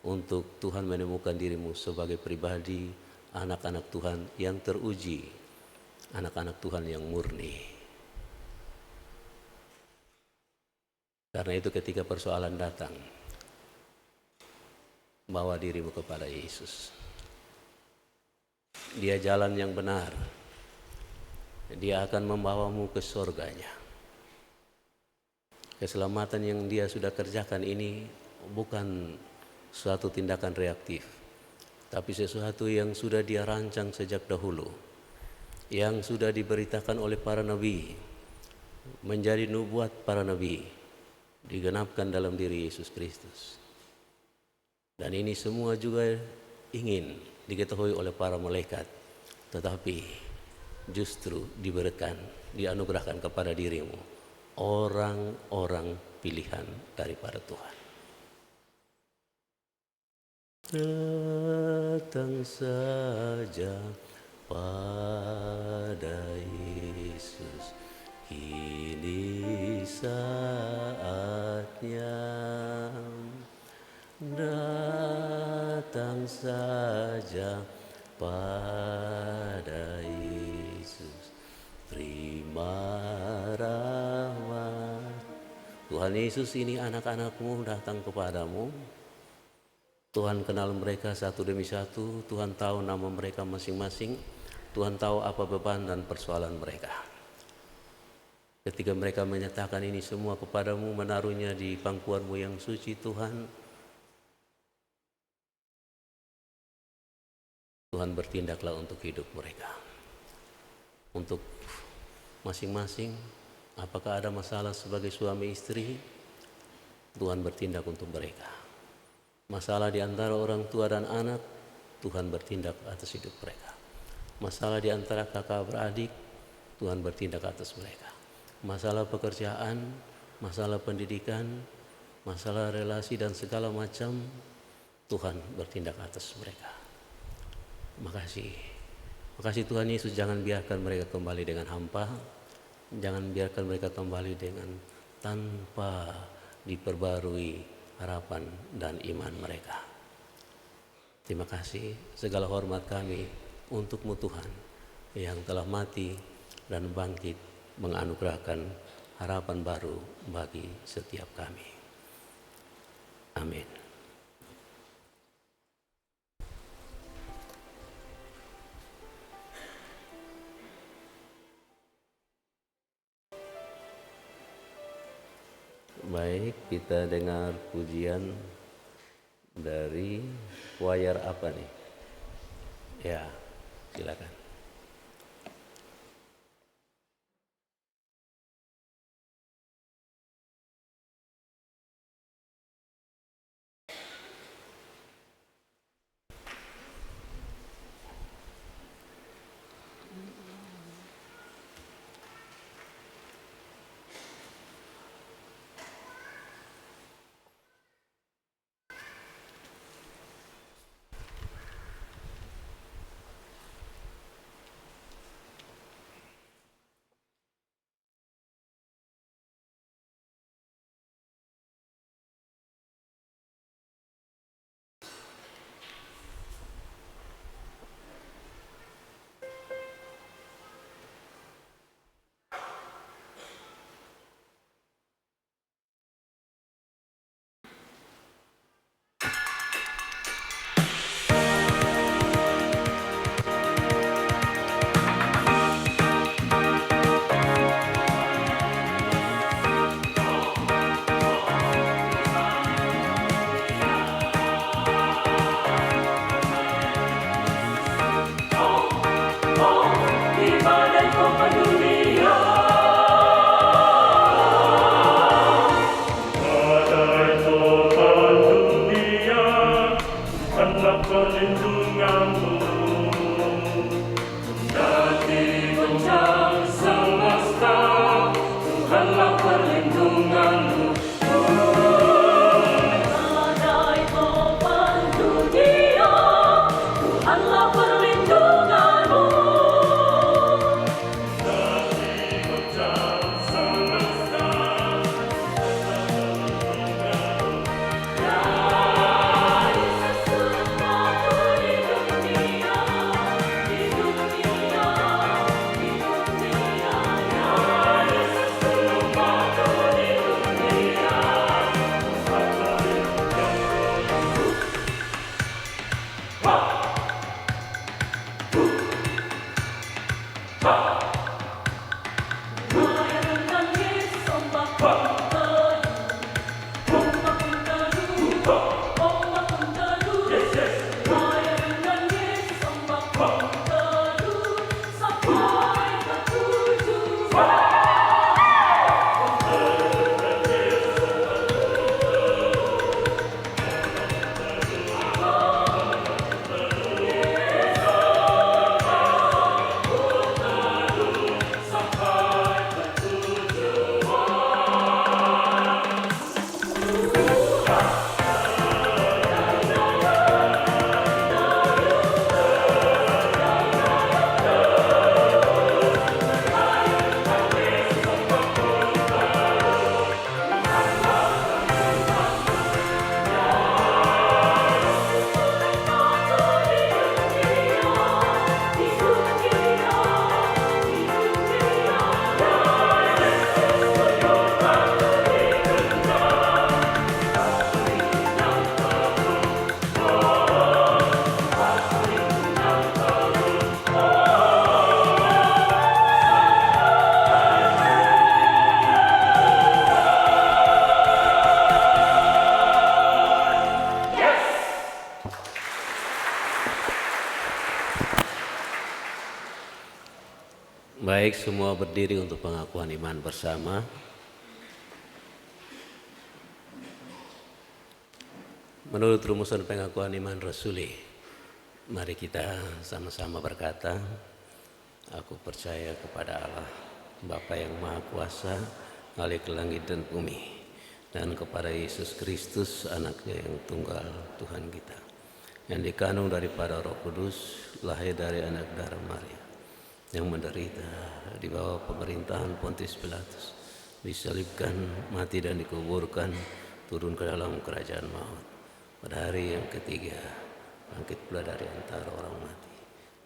Untuk Tuhan menemukan dirimu sebagai pribadi, anak-anak Tuhan yang teruji, anak-anak Tuhan yang murni. Karena itu ketika persoalan datang, bawa dirimu kepada Yesus. Dia jalan yang benar. Dia akan membawamu ke surganya. Keselamatan yang dia sudah kerjakan ini bukan suatu tindakan reaktif, tapi sesuatu yang sudah dia rancang sejak dahulu. yang sudah diberitakan oleh para nabi, menjadi nubuat para nabi, digenapkan dalam diri Yesus Kristus. Dan ini semua juga ingin diketahui oleh para malaikat, tetapi justru diberikan, dianugerahkan kepada dirimu, orang-orang pilihan daripada Tuhan. Datang saja pada Yesus, kini saatnya. Datang saja pada Yesus, terima rahmat. Tuhan Yesus, ini anak-anak-Mu datang kepadamu. Tuhan kenal mereka satu demi satu. Tuhan tahu nama mereka masing-masing. Tuhan tahu apa beban dan persoalan mereka. Ketika mereka menyatakan ini semua kepadamu, menaruhnya di pangkuan-Mu yang suci, Tuhan bertindaklah untuk hidup mereka. Untuk masing-masing, apakah ada masalah sebagai suami istri, Tuhan bertindak untuk mereka. Masalah di antara orang tua dan anak, Tuhan bertindak atas hidup mereka. Masalah di antara kakak beradik, Tuhan bertindak atas mereka. Masalah pekerjaan, masalah pendidikan, masalah relasi dan segala macam, Tuhan bertindak atas mereka. Makasih Tuhan Yesus, jangan biarkan mereka kembali dengan hampa, jangan biarkan mereka kembali dengan tanpa diperbarui harapan dan iman mereka. Terima kasih, segala hormat kami untuk-Mu Tuhan yang telah mati dan bangkit menganugerahkan harapan baru bagi setiap kami. Amin. Baik, kita dengar pujian dari choir apa nih? Ya, silakan. Dunia Baik, semua berdiri untuk pengakuan iman bersama. Menurut rumusan pengakuan iman rasuli, mari kita sama-sama berkata, aku percaya kepada Allah, Bapa yang Maha Kuasa, Khalik langit dan bumi, dan kepada Yesus Kristus, anaknya yang tunggal Tuhan kita, yang dikandung daripada Roh Kudus, lahir dari anak darah Maria, yang menderita di bawah pemerintahan Pontius Pilatus, disalibkan, mati dan dikuburkan, turun ke dalam kerajaan maut. Pada hari yang ketiga, bangkit pula dari antara orang mati,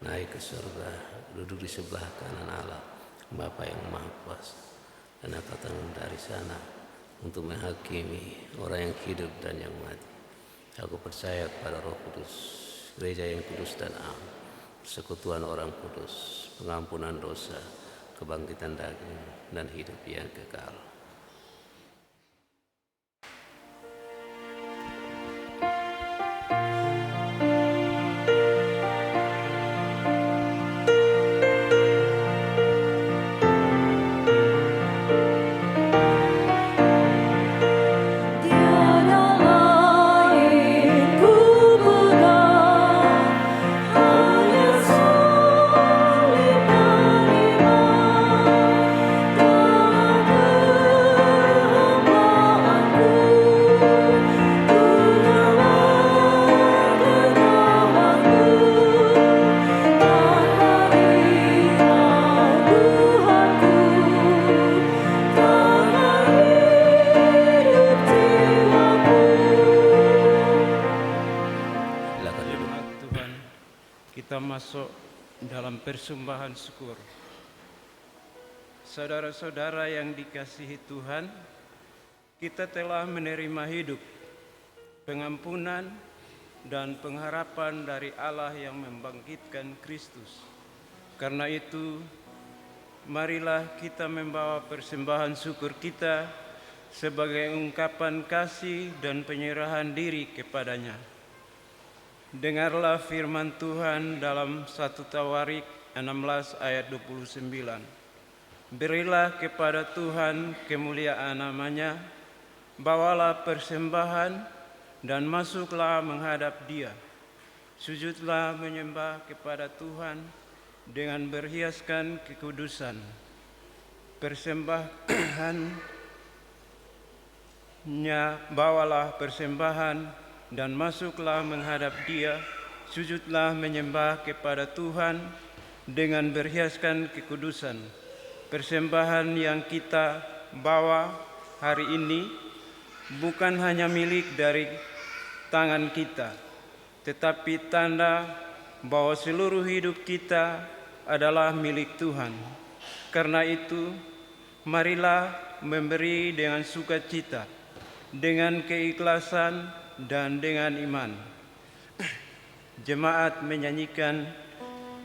naik ke surga, duduk di sebelah kanan Allah, Bapa yang Maha Kuasa, dan akan datang dari sana untuk menghakimi orang yang hidup dan yang mati. Aku percaya kepada Roh Kudus, gereja yang kudus dan am, persekutuan orang kudus, pengampunan dosa, kebangkitan daging, dan hidup yang kekal. Masuk dalam persembahan syukur. Saudara-saudara yang dikasihi Tuhan, kita telah menerima hidup, pengampunan, dan pengharapan dari Allah yang membangkitkan Kristus. Karena itu, marilah kita membawa persembahan syukur kita sebagai ungkapan kasih dan penyerahan diri kepadanya. Dengarlah firman Tuhan dalam 1 Tawarik 16 ayat 29. Berilah kepada Tuhan kemuliaan namanya, bawalah persembahan dan masuklah menghadap Dia. Sujudlah menyembah kepada Tuhan dengan berhiaskan kekudusan. Persembahannya bawalah persembahan dan masuklah menghadap Dia, sujudlah menyembah kepada Tuhan dengan berhiaskan kekudusan. Persembahan yang kita bawa hari ini bukan hanya milik dari tangan kita, tetapi tanda bahwa seluruh hidup kita adalah milik Tuhan. Karena itu, marilah memberi dengan sukacita, dengan keikhlasan, dan dengan iman. Jemaat menyanyikan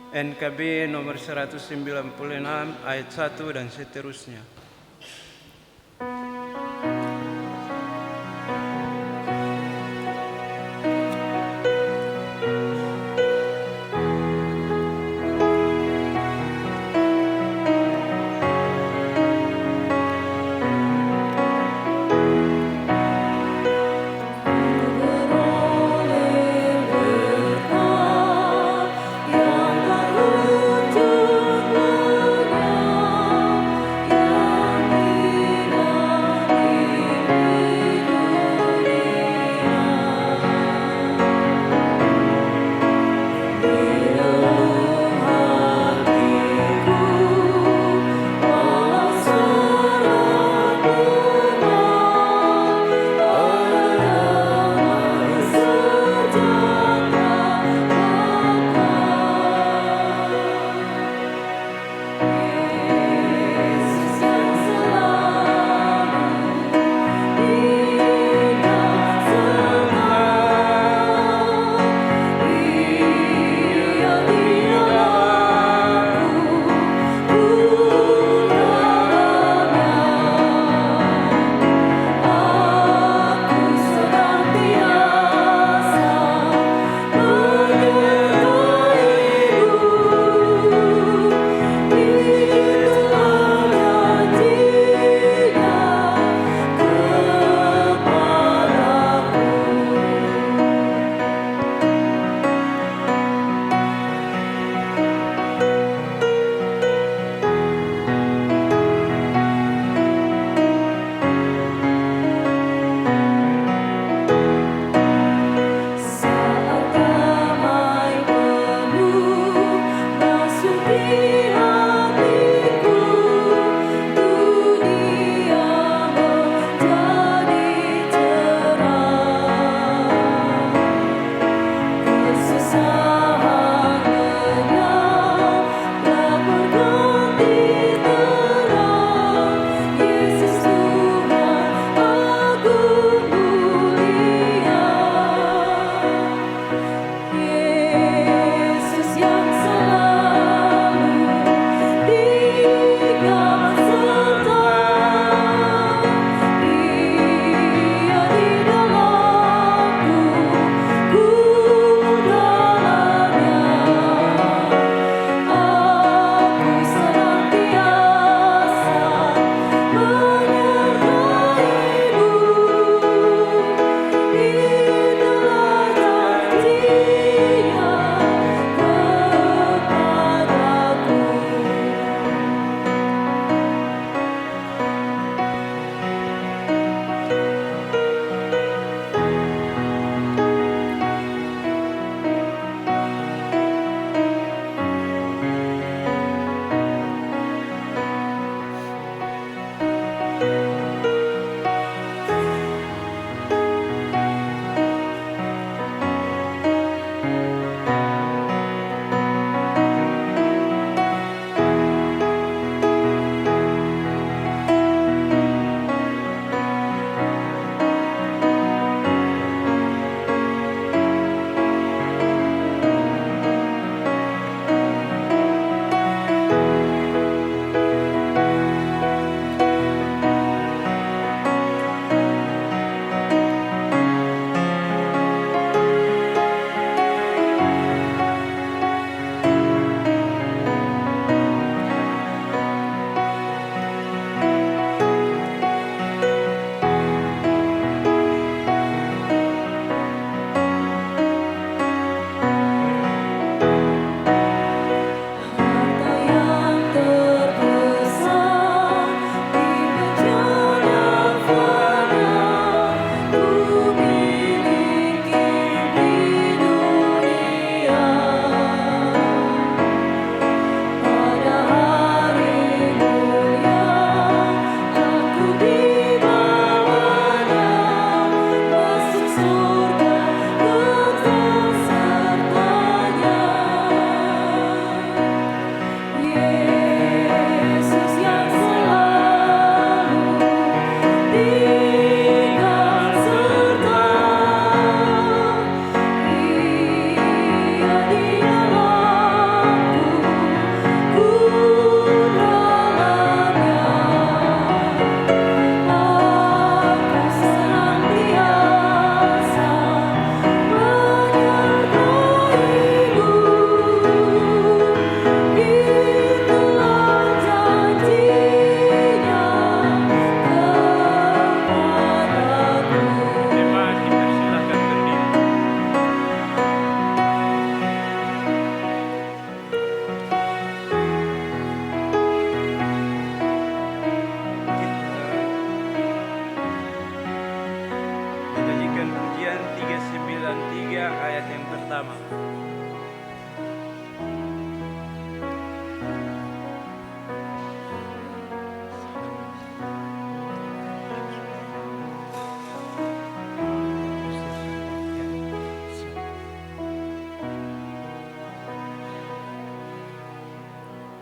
NKB nomor 196 ayat 1 dan seterusnya. Yang tak ujung dunia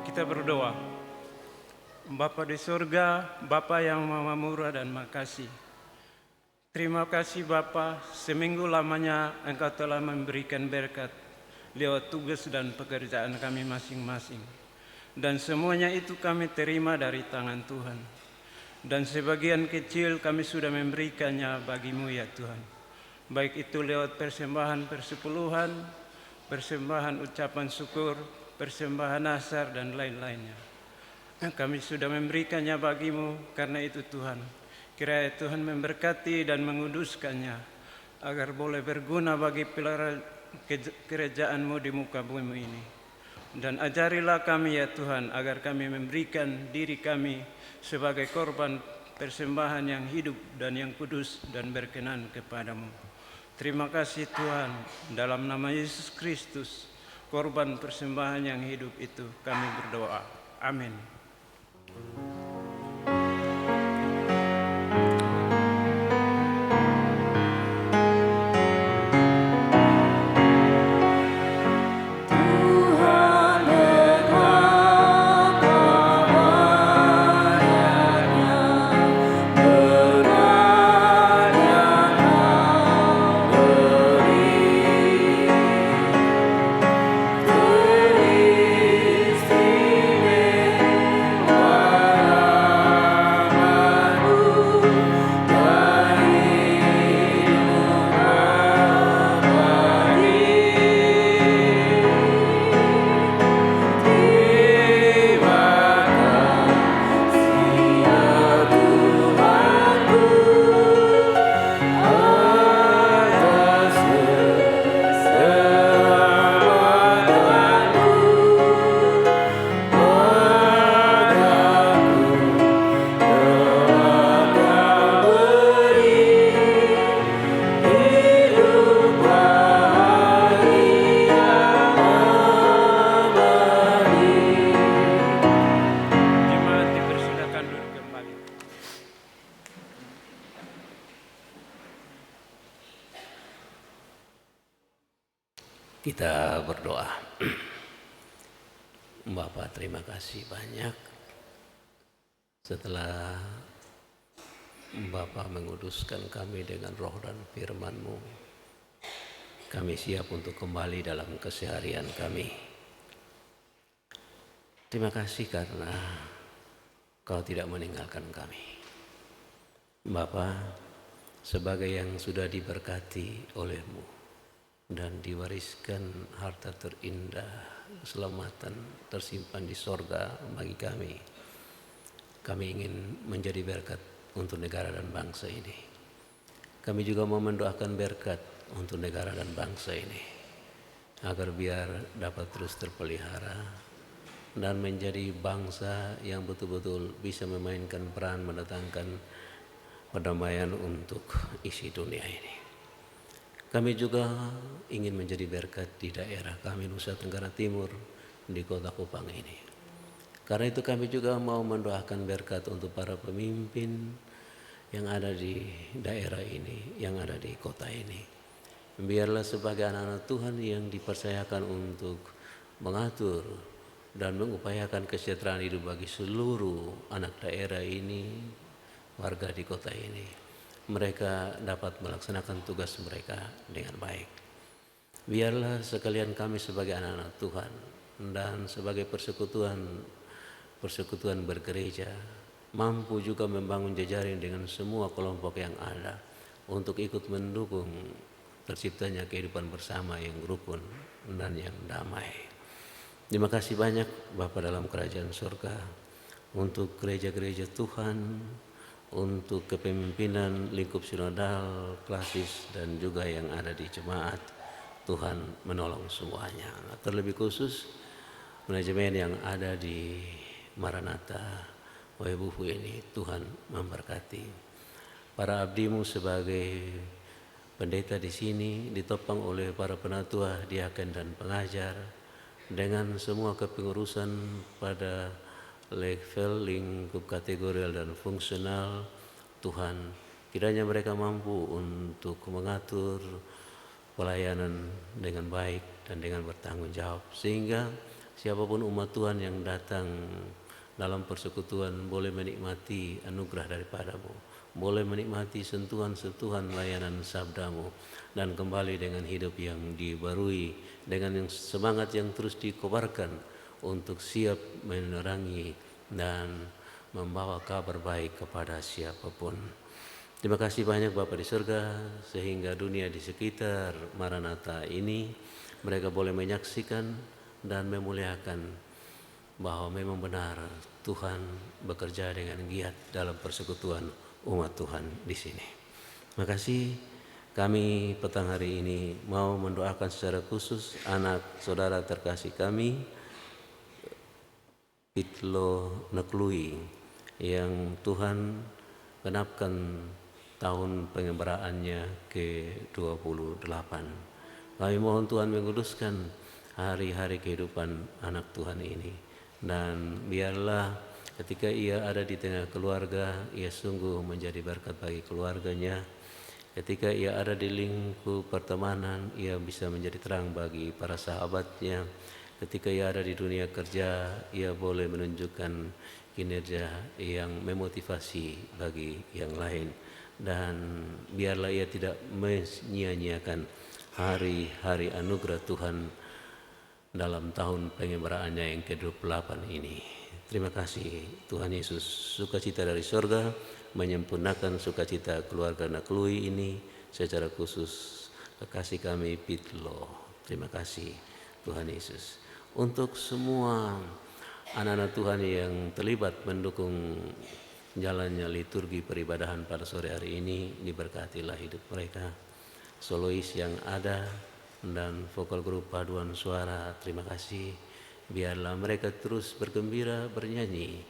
Kita berdoa. Bapa di surga, Bapa yang Maha Murah dan Makasih. Terima kasih Bapa, seminggu lamanya Engkau telah memberikan berkat lewat tugas dan pekerjaan kami masing-masing. Dan semuanya itu kami terima dari tangan Tuhan. Dan sebagian kecil kami sudah memberikannya bagi-Mu ya Tuhan. Baik itu lewat persembahan persepuluhan, persembahan ucapan syukur, persembahan nasar dan lain-lainnya. Kami sudah memberikannya bagi-Mu, karena itu Tuhan, kiranya Tuhan memberkati dan menguduskannya, agar boleh berguna bagi pelihara kerajaan-Mu di muka bumi ini. Dan ajarilah kami ya Tuhan, agar kami memberikan diri kami sebagai korban persembahan yang hidup dan yang kudus dan berkenan kepadamu. Terima kasih Tuhan, dalam nama Yesus Kristus, korban persembahan yang hidup itu kami berdoa. Amin. Kita berdoa. Bapak, terima kasih banyak setelah Bapak menguduskan kami dengan roh dan firman-Mu. Kami siap untuk kembali dalam keseharian kami. Terima kasih karena Kau tidak meninggalkan kami. Bapa, sebagai yang sudah diberkati oleh-Mu dan diwariskan harta terindah, keselamatan tersimpan di sorga bagi kami. Kami ingin menjadi berkat untuk negara dan bangsa ini. Kami juga mau mendoakan berkat untuk negara dan bangsa ini, agar biar dapat terus terpelihara dan menjadi bangsa yang betul-betul bisa memainkan peran mendatangkan perdamaian untuk isi dunia ini. Kami juga ingin menjadi berkat di daerah kami Nusa Tenggara Timur, di kota Kupang ini. Karena itu kami juga mau mendoakan berkat untuk para pemimpin yang ada di daerah ini, yang ada di kota ini. Biarlah sebagai anak-anak Tuhan yang dipercayakan untuk mengatur dan mengupayakan kesejahteraan hidup bagi seluruh anak daerah ini, warga di kota ini, mereka dapat melaksanakan tugas mereka dengan baik. Biarlah sekalian kami sebagai anak-anak Tuhan dan sebagai persekutuan bergereja mampu juga membangun jejaring dengan semua kelompok yang ada untuk ikut mendukung terciptanya kehidupan bersama yang rukun dan yang damai. Terima kasih banyak Bapa dalam kerajaan surga untuk gereja-gereja Tuhan, untuk kepemimpinan lingkup sinodal, klasis, dan juga yang ada di jemaat. Tuhan menolong semuanya. Terlebih khusus manajemen yang ada di Maranatha Waibuhu ini, Tuhan memberkati. Para abdi-Mu sebagai pendeta di sini ditopang oleh para penatua, diaken, dan pengajar dengan semua kepengurusan pada level lingkup kategorial dan fungsional. Tuhan, kiranya mereka mampu untuk mengatur pelayanan dengan baik dan dengan bertanggung jawab, sehingga siapapun umat Tuhan yang datang dalam persekutuan boleh menikmati anugerah daripadamu, boleh menikmati sentuhan-sentuhan layanan sabdamu, dan kembali dengan hidup yang dibarui, dengan yang semangat yang terus dikobarkan untuk siap menerangi dan membawa kabar baik kepada siapapun. Terima kasih banyak Bapa di surga, sehingga dunia di sekitar Maranatha ini mereka boleh menyaksikan dan memuliakan bahwa memang benar Tuhan bekerja dengan giat dalam persekutuan umat Tuhan di sini. Terima kasih. Kami petang hari ini mau mendoakan secara khusus anak saudara terkasih kami, Pitlo Neklui, yang Tuhan genapkan tahun pengembaraannya ke-28. Kami mohon Tuhan menguduskan hari-hari kehidupan anak Tuhan ini. Dan biarlah ketika ia ada di tengah keluarga, ia sungguh menjadi berkat bagi keluarganya. Ketika ia ada di lingkup pertemanan, ia bisa menjadi terang bagi para sahabatnya. Ketika ia ada di dunia kerja, ia boleh menunjukkan kinerja yang memotivasi bagi yang lain. Dan biarlah ia tidak menyia-nyiakan hari-hari anugerah Tuhan dalam tahun pengembaraannya yang ke-28 ini. Terima kasih Tuhan Yesus, sukacita dari sorga menyempurnakan sukacita keluarga Neklui ini, secara khusus kekasih kami Pitlo. Terima kasih Tuhan Yesus. Untuk semua anak-anak Tuhan yang terlibat mendukung jalannya liturgi peribadahan pada sore hari ini, diberkatilah hidup mereka. Solois yang ada dan vokal grup paduan suara, terima kasih. Biarlah mereka terus bergembira, bernyanyi,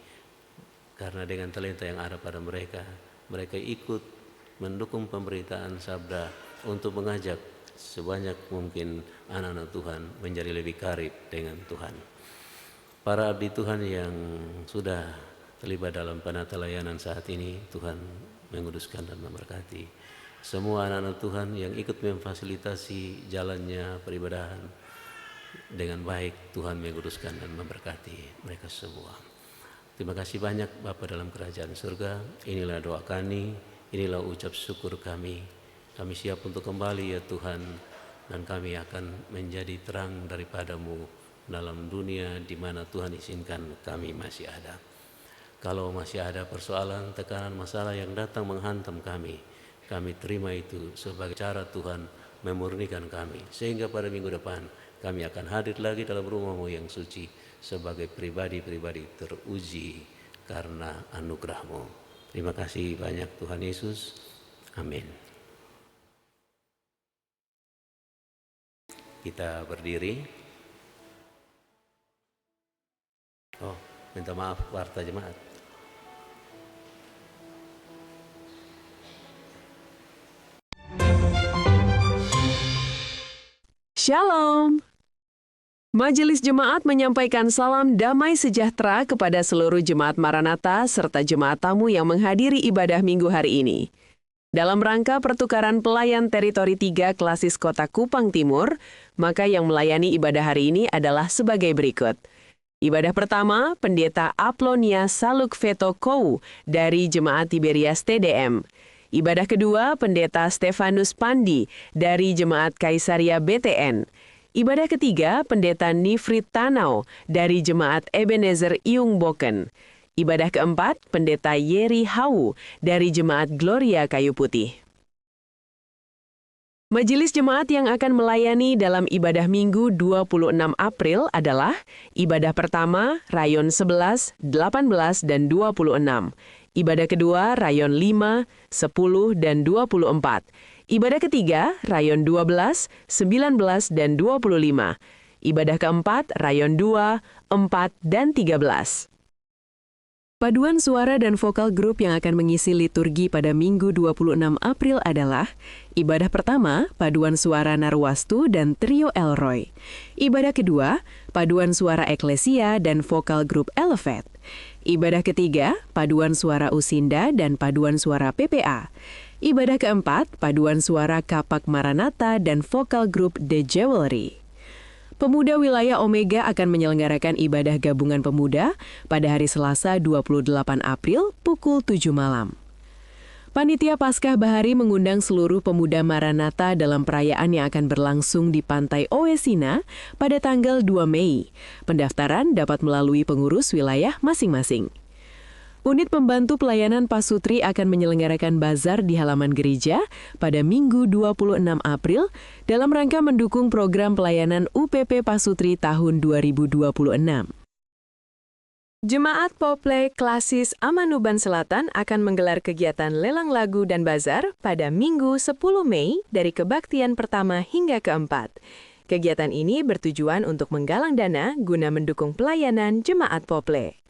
karena dengan talenta yang ada pada mereka, mereka ikut mendukung pemberitaan sabda untuk mengajak sebanyak mungkin anak-anak Tuhan menjadi lebih karib dengan Tuhan. Para abdi Tuhan yang sudah terlibat dalam penata layanan saat ini, Tuhan menguduskan dan memberkati. Semua anak-anak Tuhan yang ikut memfasilitasi jalannya peribadahan dengan baik, Tuhan menguduskan dan memberkati mereka semua. Terima kasih banyak Bapa dalam kerajaan surga. Inilah doa kami, inilah ucap syukur kami. Kami siap untuk kembali ya Tuhan, dan kami akan menjadi terang daripadamu dalam dunia di mana Tuhan izinkan kami masih ada. Kalau masih ada persoalan, tekanan, masalah yang datang menghantam kami terima itu sebagai cara Tuhan memurnikan kami. Sehingga pada minggu depan kami akan hadir lagi dalam rumah-Mu yang suci sebagai pribadi-pribadi teruji karena anugerah-Mu. Terima kasih banyak Tuhan Yesus. Amin. Kita berdiri. Oh, minta maaf warta jemaat. Shalom. Majelis Jemaat menyampaikan salam damai sejahtera kepada seluruh jemaat Maranatha serta jemaat tamu yang menghadiri ibadah minggu hari ini. Dalam rangka pertukaran pelayan teritori 3 Klasis Kota Kupang Timur, maka yang melayani ibadah hari ini adalah sebagai berikut. Ibadah pertama, Pendeta Aplonia Salukveto Kou dari Jemaat Tiberias TDM. Ibadah kedua, Pendeta Stefanus Pandi dari Jemaat Kaisaria BTN. Ibadah ketiga, Pendeta Nifrit Tanau dari Jemaat Ebenezer Iungboken. Ibadah keempat, Pendeta Yeri Hau dari Jemaat Gloria Kayu Putih. Majelis jemaat yang akan melayani dalam ibadah Minggu 26 April adalah ibadah pertama, Rayon 11, 18, dan 26. Ibadah kedua, Rayon 5, 10, dan 24. Ibadah ketiga, Rayon 12, 19, dan 25. Ibadah keempat, Rayon 2, 4, dan 13. Paduan suara dan vokal grup yang akan mengisi liturgi pada Minggu 26 April adalah ibadah pertama, paduan suara Narwastu dan Trio Elroy. Ibadah kedua, paduan suara Eklesia dan vokal grup Elevate. Ibadah ketiga, paduan suara Usinda dan paduan suara PPA. Ibadah keempat, paduan suara Kapak Maranatha dan vokal grup The Jewelry. Pemuda Wilayah Omega akan menyelenggarakan ibadah gabungan pemuda pada hari Selasa 28 April pukul 7 malam. Panitia Paskah Bahari mengundang seluruh pemuda Maranatha dalam perayaan yang akan berlangsung di Pantai Owesina pada tanggal 2 Mei. Pendaftaran dapat melalui pengurus wilayah masing-masing. Unit Pembantu Pelayanan Pasutri akan menyelenggarakan bazar di halaman gereja pada Minggu 26 April dalam rangka mendukung program pelayanan UPP Pasutri tahun 2026. Jemaat Pople Klasis Amanuban Selatan akan menggelar kegiatan lelang lagu dan bazar pada Minggu 10 Mei dari kebaktian pertama hingga keempat. Kegiatan ini bertujuan untuk menggalang dana guna mendukung pelayanan Jemaat Pople.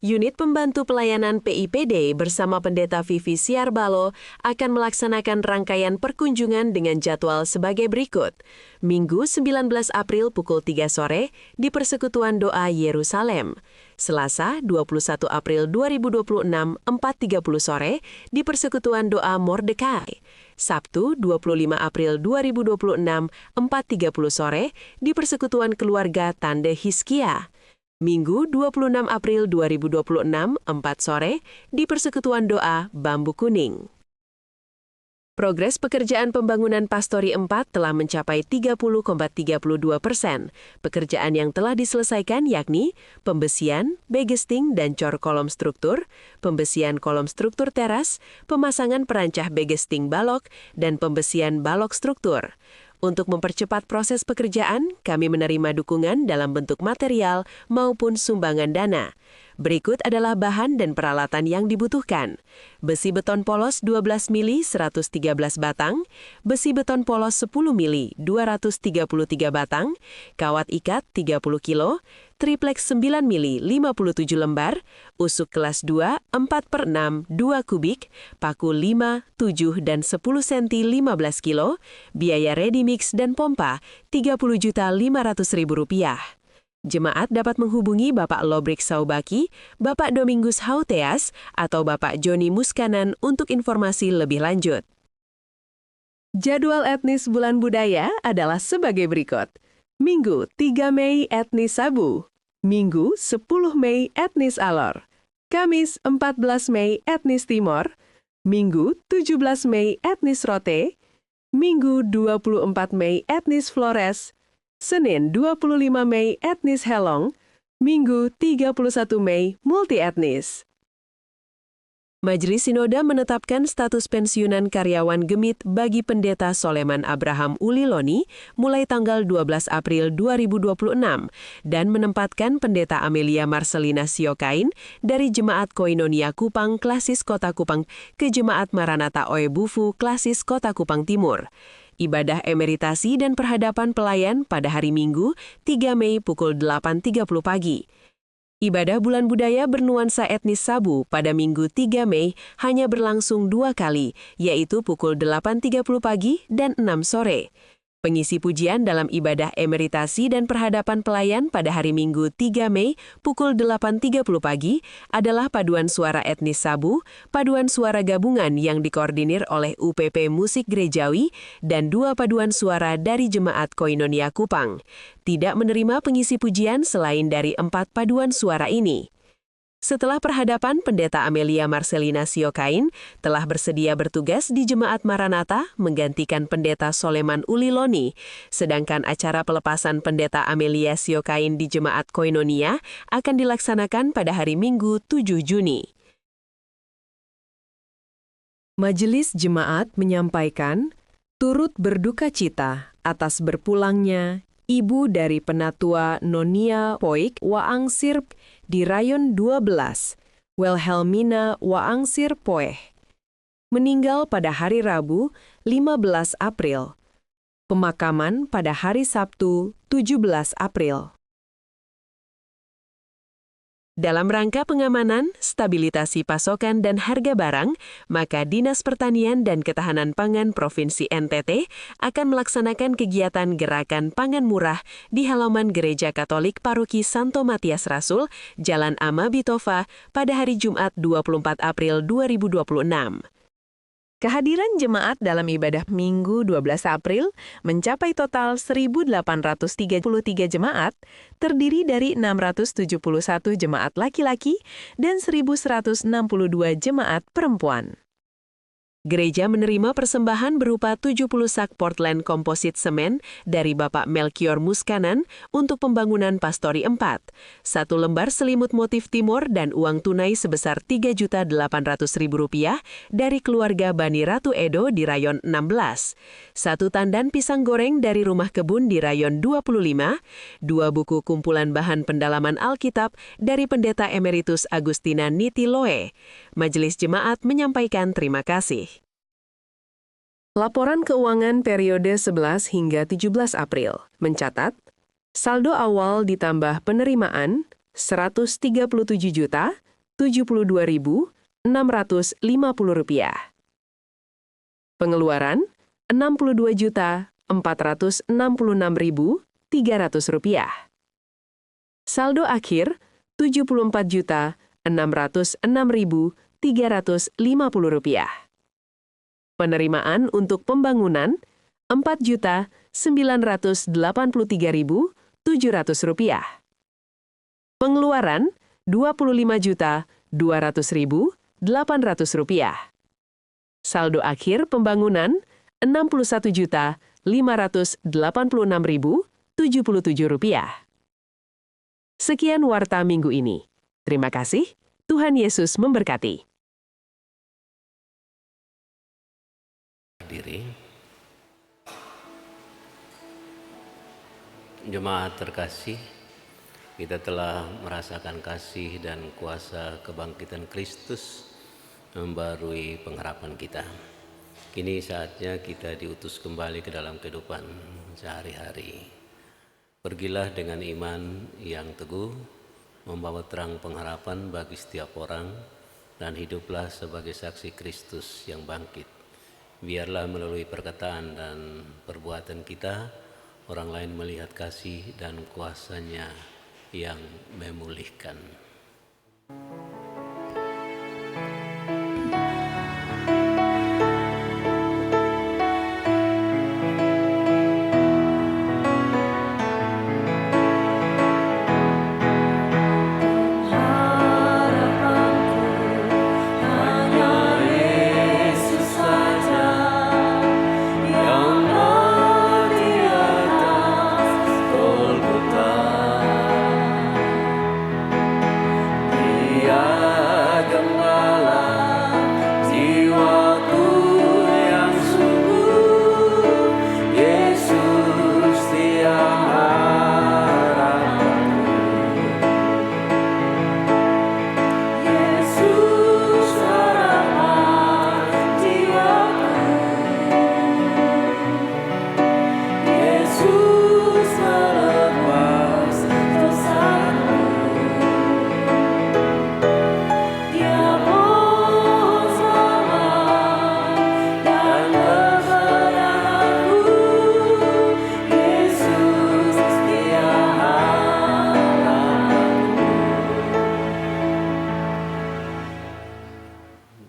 Unit Pembantu Pelayanan PIPD bersama Pendeta Vivi Siarbalo akan melaksanakan rangkaian perkunjungan dengan jadwal sebagai berikut. Minggu 19 April pukul 3 sore di Persekutuan Doa Yerusalem. Selasa 21 April 2026 4.30 sore di Persekutuan Doa Mordekai. Sabtu 25 April 2026 4.30 sore di Persekutuan Keluarga Tande Hizkia. Minggu 26 April 2026 4 sore di Persekutuan Doa Bambu Kuning. Progres pekerjaan pembangunan Pastori 4 telah mencapai 30,32%. Pekerjaan yang telah diselesaikan yakni pembesian, begesting dan cor kolom struktur, pembesian kolom struktur teras, pemasangan perancah begesting balok, dan pembesian balok struktur. Untuk mempercepat proses pekerjaan, kami menerima dukungan dalam bentuk material maupun sumbangan dana. Berikut adalah bahan dan peralatan yang dibutuhkan. Besi beton polos 12 mili 113 batang, besi beton polos 10 mili 233 batang, kawat ikat 30 kilo, triplex 9 mili 57 lembar, usuk kelas 2 4/6 2 kubik, paku 5, 7, dan 10 cm 15 kilo, biaya ready mix dan pompa Rp30.500.000. Jemaat dapat menghubungi Bapak Lobrik Saubaki, Bapak Domingus Hauteas, atau Bapak Joni Muskanan untuk informasi lebih lanjut. Jadwal etnis Bulan Budaya adalah sebagai berikut. Minggu 3 Mei etnis Sabu, Minggu 10 Mei etnis Alor, Kamis 14 Mei etnis Timor, Minggu 17 Mei etnis Rote, Minggu 24 Mei etnis Flores, Senin 25 Mei etnis Helong, Minggu 31 Mei multi-etnis. Majelis Sinode menetapkan status pensiunan karyawan Gemit bagi Pendeta Soleman Abraham Uliloni mulai tanggal 12 April 2026 dan menempatkan Pendeta Amelia Marcelina Siokain dari Jemaat Koinonia Kupang Klasis Kota Kupang ke Jemaat Maranatha Oebufu Klasis Kota Kupang Timur. Ibadah emeritasi dan perhadapan pelayan pada hari Minggu 3 Mei pukul 8.30 pagi. Ibadah Bulan Budaya bernuansa etnis Sabu pada Minggu 3 Mei hanya berlangsung 2 kali, yaitu pukul 8.30 pagi dan 6 sore. Pengisi pujian dalam ibadah emeritasi dan perhadapan pelayan pada hari Minggu 3 Mei pukul 8.30 pagi adalah paduan suara etnis Sabu, paduan suara gabungan yang dikoordinir oleh UPP Musik Gerejawi, dan 2 paduan suara dari Jemaat Koinonia Kupang. Tidak menerima pengisi pujian selain dari 4 paduan suara ini. Setelah perhadapan, Pendeta Amelia Marcelina Siokain telah bersedia bertugas di Jemaat Maranatha menggantikan Pendeta Soleman Uliloni, sedangkan acara pelepasan Pendeta Amelia Siokain di Jemaat Koinonia akan dilaksanakan pada hari Minggu 7 Juni. Majelis Jemaat menyampaikan turut berduka cita atas berpulangnya ibu dari Penatua Nonia Poik Waangsir di Rayon 12, Wilhelmina Waangsir Poeh, meninggal pada hari Rabu 15 April. Pemakaman pada hari Sabtu 17 April. Dalam rangka pengamanan, stabilitasi pasokan dan harga barang, maka Dinas Pertanian dan Ketahanan Pangan Provinsi NTT akan melaksanakan kegiatan Gerakan Pangan Murah di halaman Gereja Katolik Paroki Santo Matias Rasul, Jalan Ama Bitova pada hari Jumat 24 April 2026. Kehadiran jemaat dalam ibadah Minggu 12 April mencapai total 1.833 jemaat, terdiri dari 671 jemaat laki-laki dan 1.162 jemaat perempuan. Gereja menerima persembahan berupa 70 sak Portland komposit semen dari Bapak Melchior Muskanan untuk pembangunan Pastori 4, 1 lembar selimut motif timur dan uang tunai sebesar Rp3.800.000 dari keluarga Bani Ratu Edo di Rayon 16, 1 tandan pisang goreng dari Rumah Kebun di Rayon 25, 2 buku kumpulan bahan pendalaman Alkitab dari Pendeta Emeritus Agustina Niti Loe. Majelis Jemaat menyampaikan terima kasih. Laporan keuangan periode 11 hingga 17 April mencatat saldo awal ditambah penerimaan Rp137.072.650. Pengeluaran Rp62.466.300. Saldo akhir Rp74.606.350. Penerimaan untuk pembangunan Rp4.983.700. Pengeluaran Rp25.200.800. Saldo akhir pembangunan Rp61.586.077. Sekian Warta Minggu ini. Terima kasih, Tuhan Yesus memberkati. Diri. Jemaat terkasih, kita telah merasakan kasih dan kuasa kebangkitan Kristus membarui pengharapan kita. Kini saatnya kita diutus kembali ke dalam kehidupan sehari-hari. Pergilah dengan iman yang teguh, membawa terang pengharapan bagi setiap orang, dan hiduplah sebagai saksi Kristus yang bangkit. Biarlah melalui perkataan dan perbuatan kita, orang lain melihat kasih dan kuasa-Nya yang memulihkan.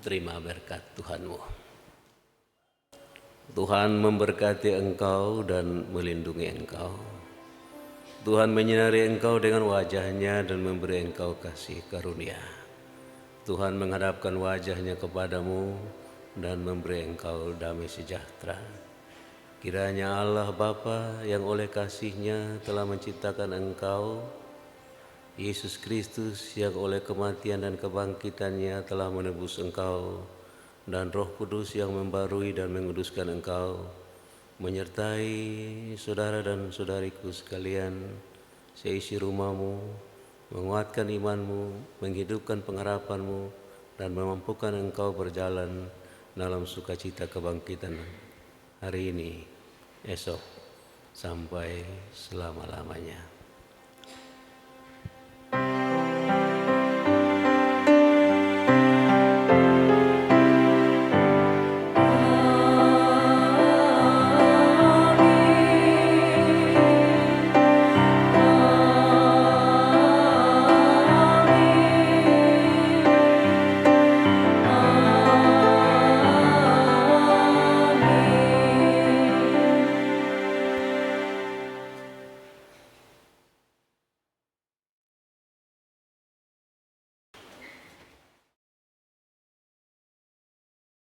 Terima berkat Tuhanmu. Tuhan memberkati engkau dan melindungi engkau. Tuhan menyinari engkau dengan wajah-Nya dan memberi engkau kasih karunia. Tuhan menghadapkan wajah-Nya kepadamu dan memberi engkau damai sejahtera. Kiranya Allah Bapa yang oleh kasih-Nya telah menciptakan engkau, Yesus Kristus yang oleh kematian dan kebangkitan-Nya telah menebus engkau, dan Roh Kudus yang membarui dan menguduskan engkau, menyertai saudara dan saudariku sekalian, seisi rumahmu, menguatkan imanmu, menghidupkan pengharapanmu, dan memampukan engkau berjalan dalam sukacita kebangkitan hari ini, esok, sampai selama-lamanya.